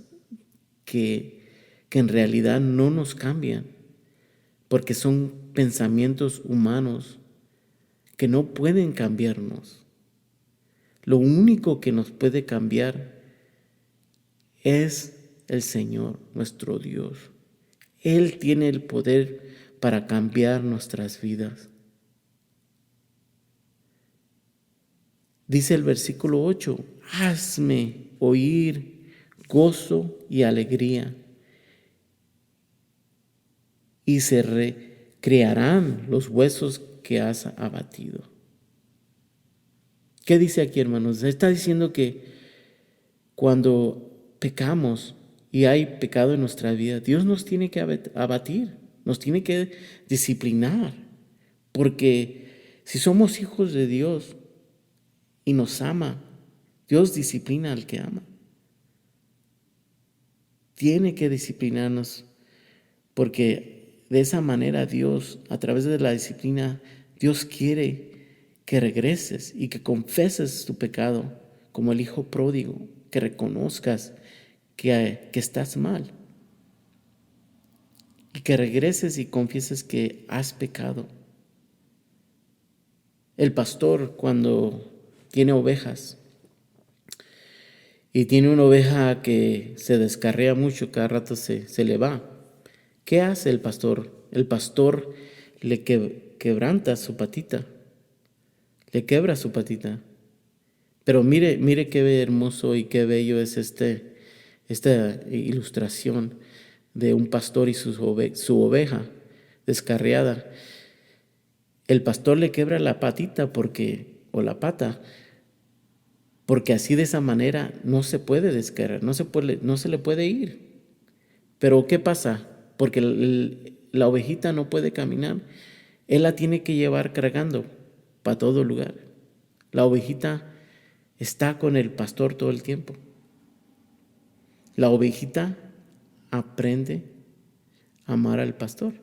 que en realidad no nos cambian, porque son pensamientos humanos que no pueden cambiarnos. Lo único que nos puede cambiar es el Señor, nuestro Dios. Él tiene el poder para cambiar nuestras vidas. Dice el versículo 8, hazme oír gozo y alegría, y se recrearán los huesos que has abatido. ¿Qué dice aquí, hermanos? Está diciendo que cuando pecamos y hay pecado en nuestra vida, Dios nos tiene que abatir, nos tiene que disciplinar, porque si somos hijos de Dios y nos ama, Dios disciplina al que ama. Tiene que disciplinarnos, porque de esa manera Dios, a través de la disciplina, Dios quiere que regreses y que confeses tu pecado como el hijo pródigo, que reconozcas que estás mal y que regreses y confieses que has pecado. El pastor, cuando tiene ovejas y tiene una oveja que se descarría mucho, cada rato se le va, ¿qué hace el pastor? El pastor le quebranta su patita, le quebra su patita. Pero mire qué hermoso y qué bello es esta ilustración de un pastor y su oveja descarriada. El pastor le quebra la patita o la pata, porque así de esa manera no se puede descargar, no se le puede ir. Pero ¿qué pasa? Porque la ovejita no puede caminar, él la tiene que llevar cargando para todo lugar. La ovejita está con el pastor todo el tiempo. La ovejita aprende a amar al pastor,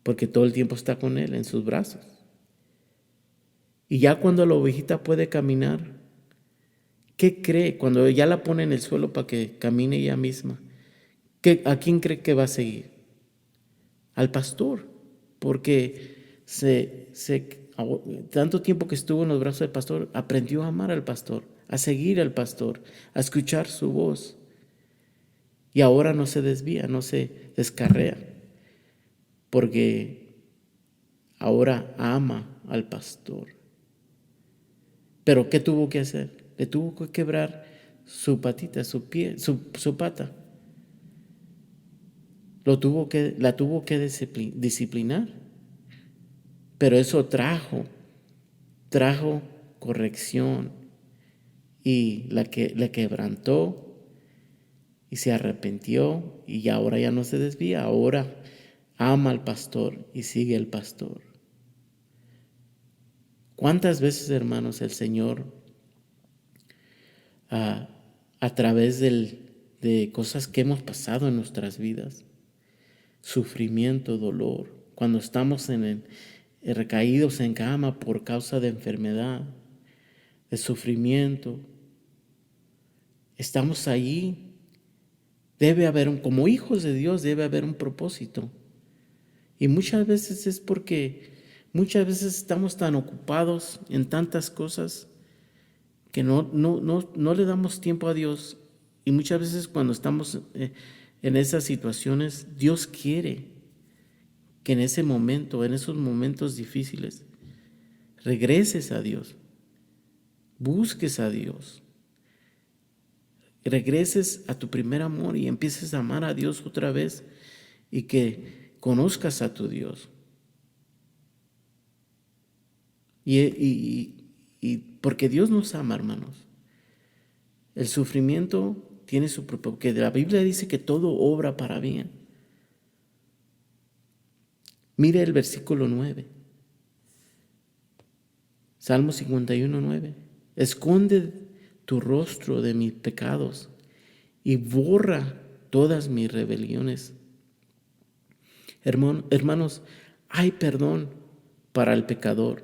porque todo el tiempo está con él en sus brazos. Y ya cuando la ovejita puede caminar, ¿qué cree? Cuando ya la pone en el suelo para que camine ella misma, ¿a quién cree que va a seguir? Al pastor, porque se tanto tiempo que estuvo en los brazos del pastor, aprendió a amar al pastor, a seguir al pastor, a escuchar su voz. Y ahora no se desvía, no se descarrea, porque ahora ama al pastor. Pero ¿qué tuvo que hacer? Le tuvo que quebrar su patita, su pie, su pata. La tuvo que disciplinar. Pero eso trajo corrección y la quebrantó y se arrepintió y ahora ya no se desvía, ahora ama al pastor y sigue al pastor. ¿Cuántas veces, hermanos, el Señor a través de cosas que hemos pasado en nuestras vidas, sufrimiento, dolor, cuando estamos recaídos en cama por causa de enfermedad, de sufrimiento, estamos allí? Debe haber como hijos de Dios, debe haber un propósito. Y muchas veces es porque muchas veces estamos tan ocupados en tantas cosas que no le damos tiempo a Dios. Y muchas veces cuando estamos en esas situaciones, Dios quiere que en ese momento, en esos momentos difíciles, regreses a Dios, busques a Dios, regreses a tu primer amor y empieces a amar a Dios otra vez y que conozcas a tu Dios. Y porque Dios nos ama, hermanos. El sufrimiento tiene su propio, porque la Biblia dice que todo obra para bien. Mire el versículo 9. Salmo 51, 9. Esconde tu rostro de mis pecados y borra todas mis rebeliones. Hermanos, hay perdón para el pecador.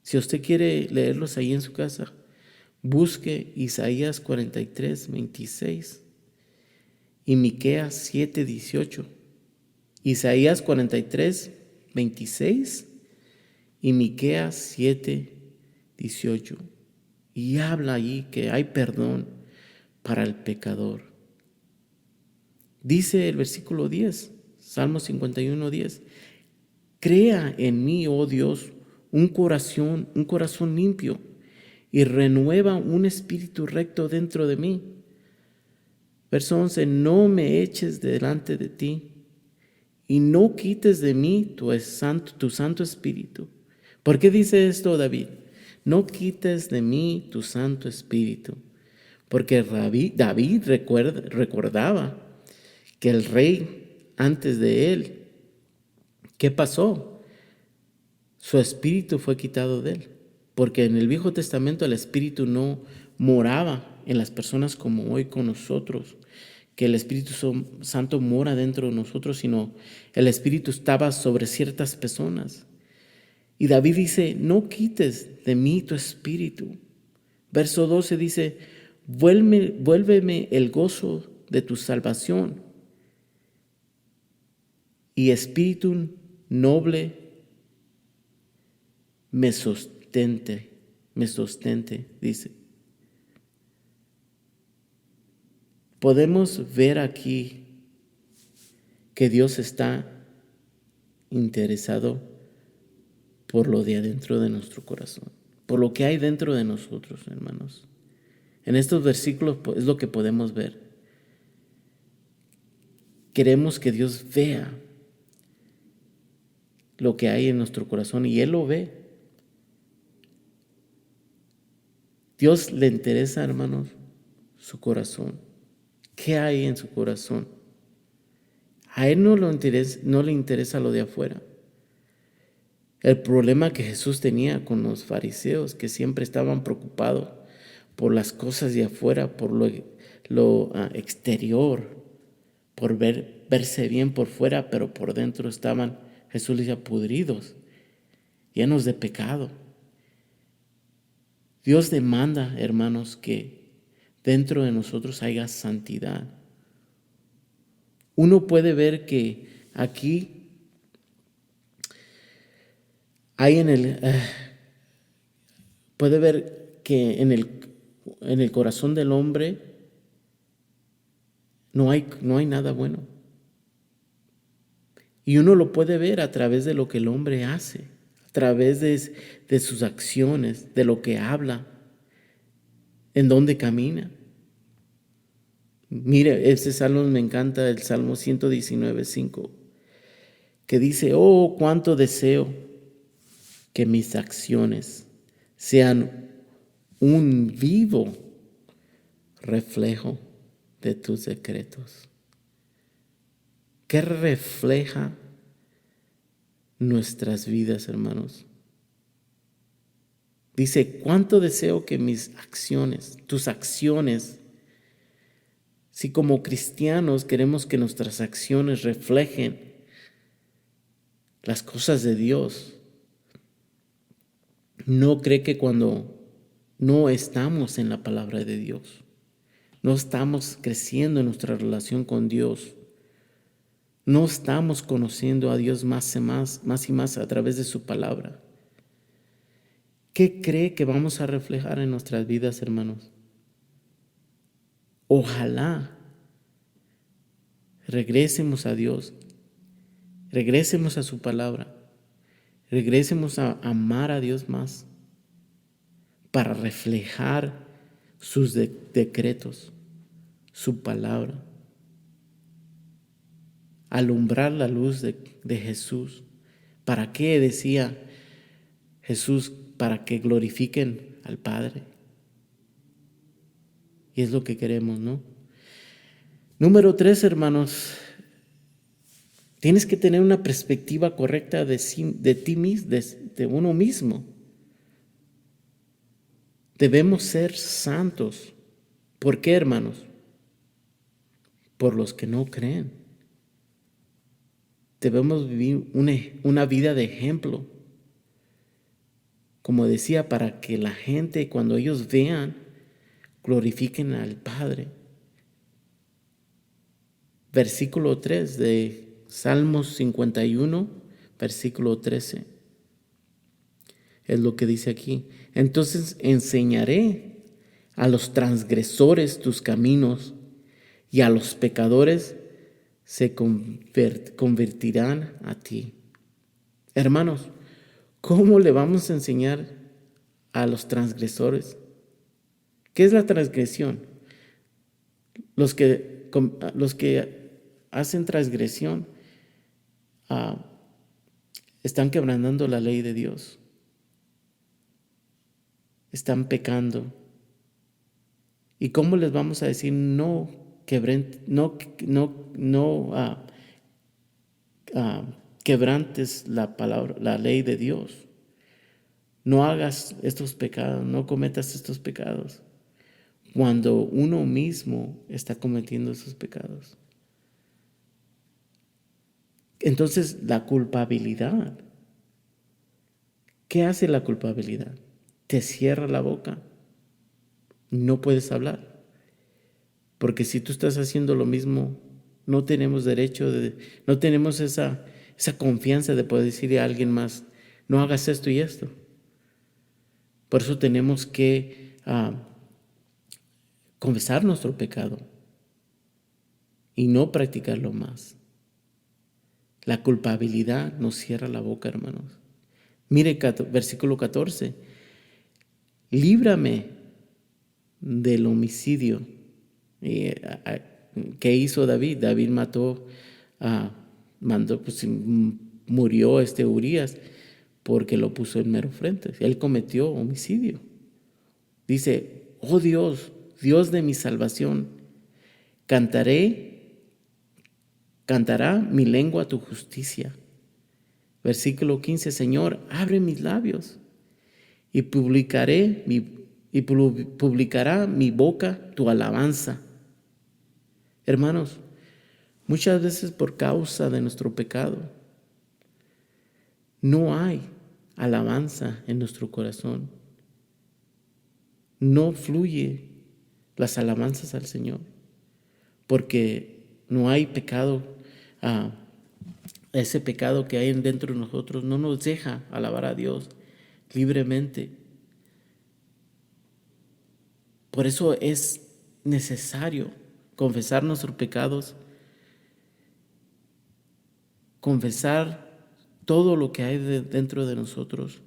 Si usted quiere leerlos ahí en su casa, busque Isaías 43, 26 y Miqueas 7, 18. Isaías 43, 26 y Miqueas 7, 18. Y habla allí que hay perdón para el pecador. Dice el versículo 10, Salmo 51, 10. Crea en mí, oh Dios, un corazón limpio y renueva un espíritu recto dentro de mí. Verso 11, no me eches delante de ti y no quites de mí tu Santo Espíritu. ¿Por qué dice esto David? No quites de mí tu Santo Espíritu. Porque David recordaba que el rey antes de él, ¿qué pasó? Su espíritu fue quitado de él. Porque en el Viejo Testamento el espíritu no moraba en las personas como hoy con nosotros, que el Espíritu Santo mora dentro de nosotros, sino el Espíritu estaba sobre ciertas personas. Y David dice, no quites de mí tu espíritu. Verso 12 dice, vuélveme el gozo de tu salvación y espíritu noble me sostente, dice. Podemos ver aquí que Dios está interesado por lo de adentro de nuestro corazón, por lo que hay dentro de nosotros, hermanos. En estos versículos es lo que podemos ver. Queremos que Dios vea lo que hay en nuestro corazón y Él lo ve. Dios le interesa, hermanos, su corazón. ¿Qué hay en su corazón? A Él no le interesa lo de afuera. El problema que Jesús tenía con los fariseos, que siempre estaban preocupados por las cosas de afuera, por lo exterior, por verse bien por fuera, pero por dentro estaban, Jesús les decía, pudridos, llenos de pecado. Dios demanda, hermanos, que dentro de nosotros haya santidad. Uno puede ver que aquí hay puede ver que en el corazón del hombre no hay nada bueno. Y uno lo puede ver a través de lo que el hombre hace, a través de sus acciones, de lo que habla, en dónde camina. Mire, ese salmo me encanta, el Salmo 119:5, que dice: oh, cuánto deseo que mis acciones sean un vivo reflejo de tus decretos. ¿Qué refleja nuestras vidas, hermanos? Dice: cuánto deseo que mis acciones, tus acciones, si como cristianos queremos que nuestras acciones reflejen las cosas de Dios, ¿no cree que cuando no estamos en la palabra de Dios, no estamos creciendo en nuestra relación con Dios, no estamos conociendo a Dios más y más a través de su palabra, qué cree que vamos a reflejar en nuestras vidas, hermanos? Ojalá regresemos a Dios, regresemos a su palabra, regresemos a amar a Dios más para reflejar sus decretos, su palabra, alumbrar la luz de Jesús. ¿Para qué? Decía Jesús: para que glorifiquen al Padre. Y es lo que queremos, ¿no? Número 3, hermanos, tienes que tener una perspectiva correcta de ti mismo, de uno mismo. Debemos ser santos. ¿Por qué, hermanos? Por los que no creen. Debemos vivir una vida de ejemplo. Como decía, para que la gente, cuando ellos vean, glorifiquen al Padre. Versículo 3 de Salmos 51, versículo 13. Es lo que dice aquí: entonces enseñaré a los transgresores tus caminos, y a los pecadores se convertirán a ti. Hermanos, ¿cómo le vamos a enseñar a los transgresores? ¿Qué es la transgresión? Los que hacen transgresión están quebrantando la ley de Dios. Están pecando. ¿Y cómo les vamos a decir no quebrantes la palabra, la ley de Dios? No hagas estos pecados, no cometas estos pecados, cuando uno mismo está cometiendo esos pecados. Entonces, la culpabilidad. ¿Qué hace la culpabilidad? Te cierra la boca. No puedes hablar. Porque si tú estás haciendo lo mismo, no tenemos derecho no tenemos esa confianza de poder decirle a alguien más: no hagas esto y esto. Por eso tenemos que confesar nuestro pecado y no practicarlo más. La culpabilidad nos cierra la boca, hermanos. Mire versículo 14. Líbrame del homicidio. ¿Qué hizo David? David murió Urías porque lo puso en mero frente. Él cometió homicidio. Dice: oh Dios, Dios de mi salvación, cantará mi lengua tu justicia. Versículo 15. Señor, abre mis labios y publicará mi boca tu alabanza. Hermanos, muchas veces por causa de nuestro pecado no hay alabanza en nuestro corazón. No fluye las alabanzas al Señor porque no hay pecado ese pecado que hay dentro de nosotros no nos deja alabar a Dios libremente. Por eso es necesario confesar nuestros pecados, confesar todo lo que hay dentro de nosotros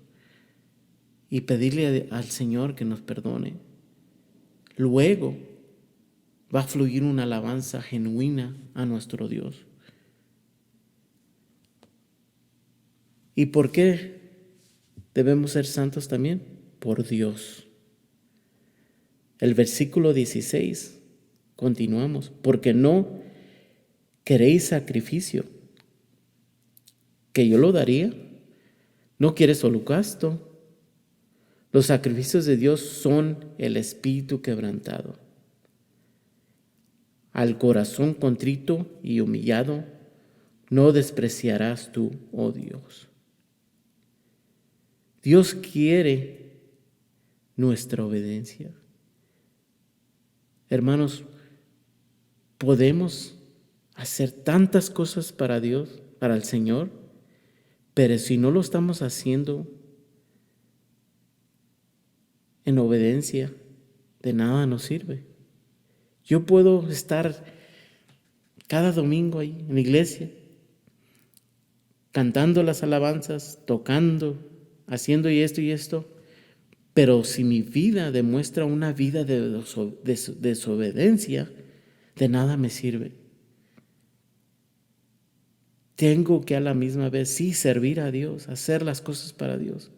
y pedirle al Señor que nos perdone. Luego va a fluir una alabanza genuina a nuestro Dios. ¿Y por qué debemos ser santos también? Por Dios. El versículo 16, continuamos, porque no queréis sacrificio, que yo lo daría, no quieres holocausto. Los sacrificios de Dios son el espíritu quebrantado. Al corazón contrito y humillado, no despreciarás tú, oh Dios. Dios quiere nuestra obediencia. Hermanos, podemos hacer tantas cosas para Dios, para el Señor, pero si no lo estamos haciendo en obediencia, de nada nos sirve. Yo puedo estar cada domingo ahí en la iglesia, cantando las alabanzas, tocando, haciendo y esto, pero si mi vida demuestra una vida de desobediencia, de nada me sirve. Tengo que a la misma vez sí servir a Dios, hacer las cosas para Dios,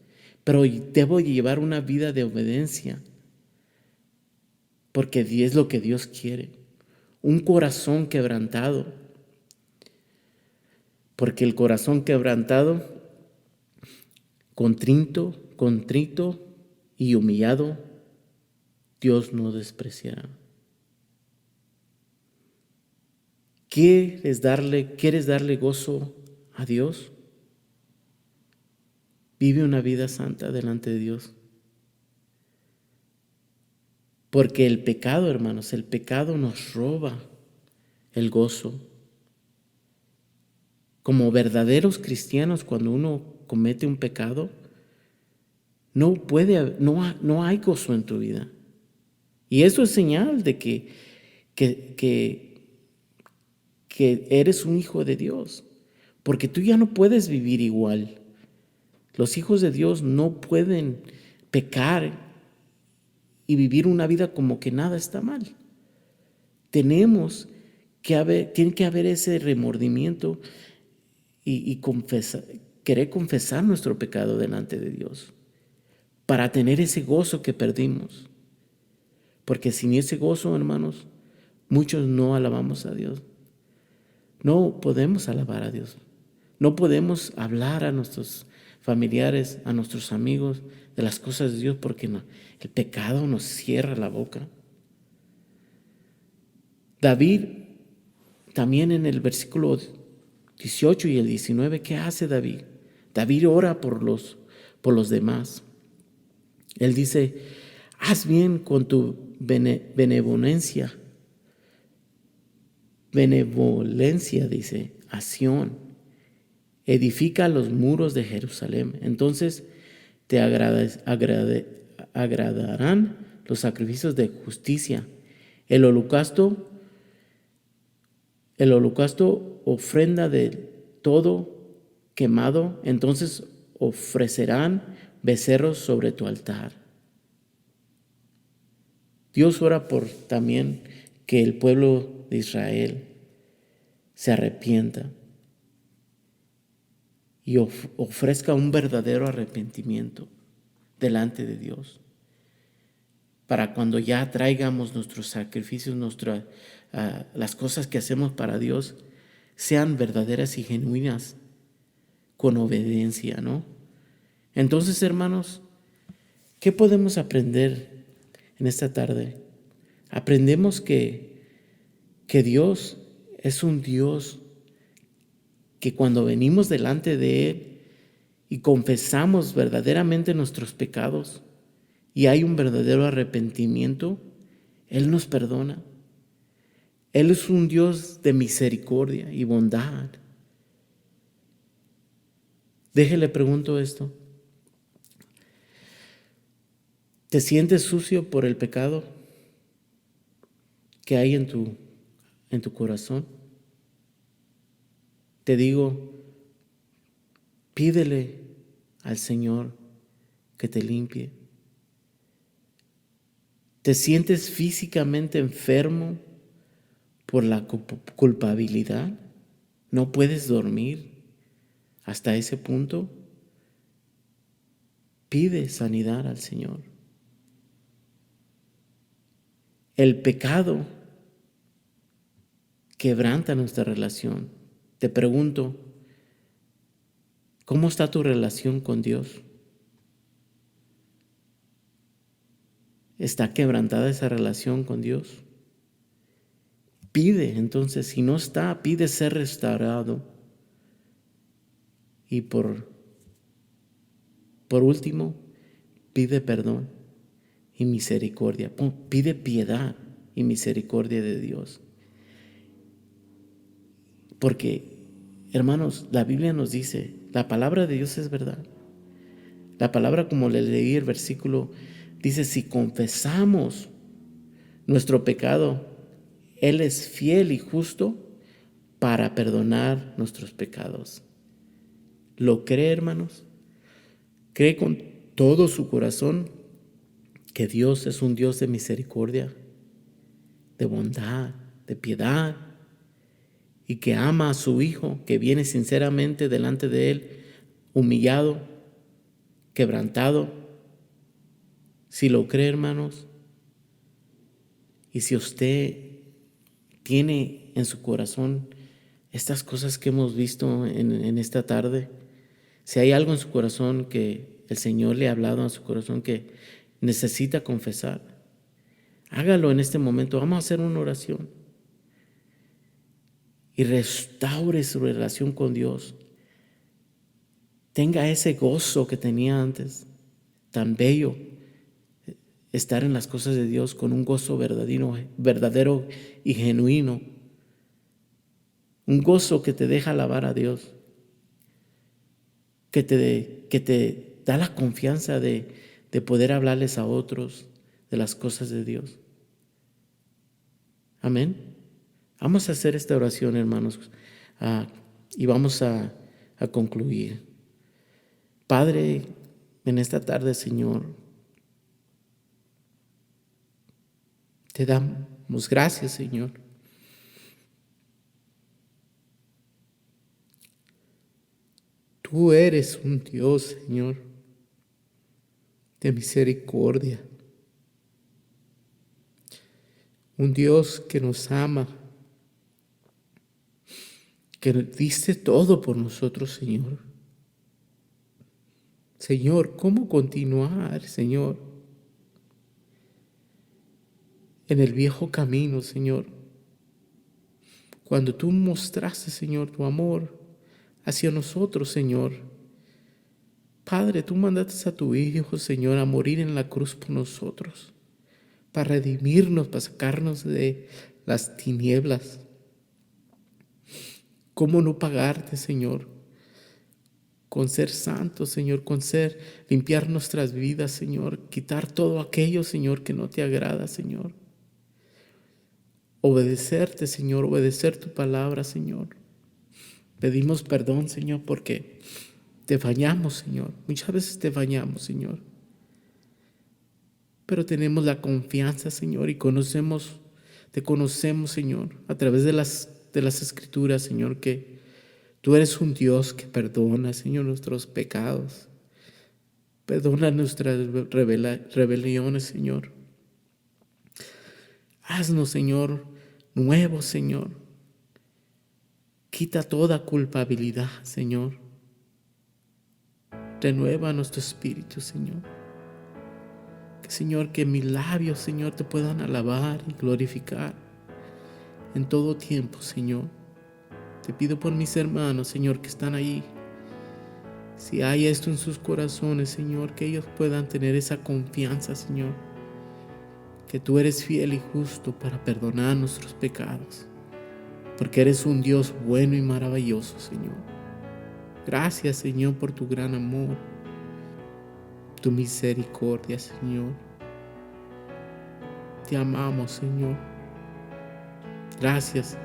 pero debo llevar una vida de obediencia, porque es lo que Dios quiere. Un corazón quebrantado, porque el corazón quebrantado, contrito y humillado, Dios no despreciará. ¿Quieres darle gozo a Dios? Vive una vida santa delante de Dios. Porque el pecado, hermanos, el pecado nos roba el gozo. Como verdaderos cristianos, cuando uno comete un pecado, no hay gozo en tu vida. Y eso es señal de que eres un hijo de Dios, porque tú ya no puedes vivir igual. Los hijos de Dios no pueden pecar y vivir una vida como que nada está mal. Tiene que haber ese remordimiento y querer confesar nuestro pecado delante de Dios para tener ese gozo que perdimos. Porque sin ese gozo, hermanos, muchos no alabamos a Dios. No podemos alabar a Dios. No podemos hablar a nuestros familiares, a nuestros amigos de las cosas de Dios porque el pecado nos cierra la boca. David, también en el versículo 18 y el 19, ¿qué hace David? David ora por los demás. Él dice, haz bien con tu benevolencia, dice, a Sión, edifica los muros de Jerusalén. Entonces te agradarán los sacrificios de justicia, el holocausto, ofrenda de todo quemado. Entonces ofrecerán becerros sobre tu altar. Dios ora por también que el pueblo de Israel se arrepienta y ofrezca un verdadero arrepentimiento delante de Dios, para cuando ya traigamos nuestros sacrificios, las cosas que hacemos para Dios, sean verdaderas y genuinas, con obediencia, ¿no? Entonces, hermanos, ¿qué podemos aprender en esta tarde? Aprendemos que Dios es un Dios que cuando venimos delante de Él y confesamos verdaderamente nuestros pecados y hay un verdadero arrepentimiento, Él nos perdona. Él es un Dios de misericordia y bondad. Le pregunto esto. ¿Te sientes sucio por el pecado que hay en tu corazón? Te digo, pídele al Señor que te limpie. ¿Te sientes físicamente enfermo por la culpabilidad? ¿No puedes dormir hasta ese punto? Pide sanidad al Señor. El pecado quebranta nuestra relación. Te pregunto, ¿cómo está tu relación con Dios? ¿Está quebrantada esa relación con Dios? Pide, entonces, si no está, pide ser restaurado. Y por último, pide perdón y misericordia. Pide piedad y misericordia de Dios. Porque, hermanos, la Biblia nos dice, la palabra de Dios es verdad. La palabra, como le leí el versículo, dice, si confesamos nuestro pecado, Él es fiel y justo para perdonar nuestros pecados. ¿Lo cree, hermanos? ¿Cree con todo su corazón que Dios es un Dios de misericordia, de bondad, de piedad, y que ama a su Hijo, que viene sinceramente delante de Él, humillado, quebrantado? Si lo cree, hermanos, y si usted tiene en su corazón estas cosas que hemos visto en esta tarde, si hay algo en su corazón que el Señor le ha hablado a su corazón que necesita confesar, hágalo en este momento. Vamos a hacer una oración y restaure su relación con Dios. Tenga ese gozo que tenía antes, tan bello, estar en las cosas de Dios con un gozo verdadero y genuino. Un gozo que te deja alabar a Dios, que te da la confianza de poder hablarles a otros de las cosas de Dios. Amén. Vamos a hacer esta oración, hermanos, y vamos a concluir. Padre, en esta tarde, Señor, te damos gracias, Señor. Tú eres un Dios, Señor, de misericordia. Un Dios que nos ama, que diste todo por nosotros, Señor. Señor, ¿cómo continuar, Señor, en el viejo camino, Señor? Cuando tú mostraste, Señor, tu amor hacia nosotros, Señor. Padre, tú mandaste a tu Hijo, Señor, a morir en la cruz por nosotros, para redimirnos, para sacarnos de las tinieblas. ¿Cómo no pagarte, Señor? Con ser santos, Señor, con ser limpiar nuestras vidas, Señor, quitar todo aquello, Señor, que no te agrada, Señor. Obedecerte, Señor, obedecer tu palabra, Señor. Pedimos perdón, Señor, porque te fallamos, Señor. Muchas veces te fallamos, Señor. Pero tenemos la confianza, Señor, y te conocemos, Señor, a través de las Escrituras, Señor, que tú eres un Dios que perdona, Señor, nuestros pecados. Perdona nuestras rebeliones, Señor. Haznos, Señor, nuevos, Señor. Quita toda culpabilidad, Señor. Renueva nuestro espíritu, Señor. Señor, que mis labios, Señor, te puedan alabar y glorificar en todo tiempo, Señor. Te pido por mis hermanos, Señor, que están ahí. Si hay esto en sus corazones, Señor, que ellos puedan tener esa confianza, Señor, que tú eres fiel y justo para perdonar nuestros pecados, porque eres un Dios bueno y maravilloso, Señor. Gracias, Señor, por tu gran amor, tu misericordia, Señor. Te amamos, Señor. Gracias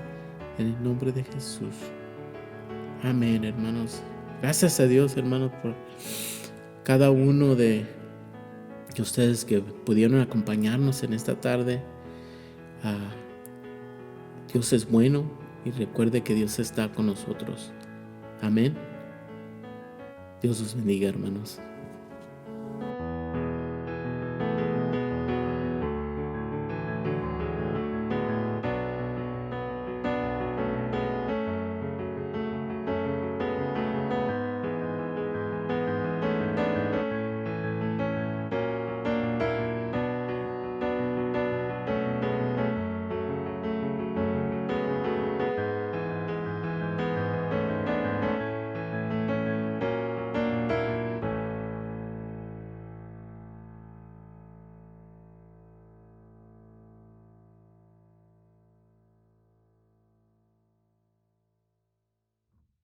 en el nombre de Jesús. Amén, hermanos. Gracias a Dios, hermanos, por cada uno de ustedes que pudieron acompañarnos en esta tarde. Dios es bueno y recuerde que Dios está con nosotros. Amén. Dios los bendiga, hermanos.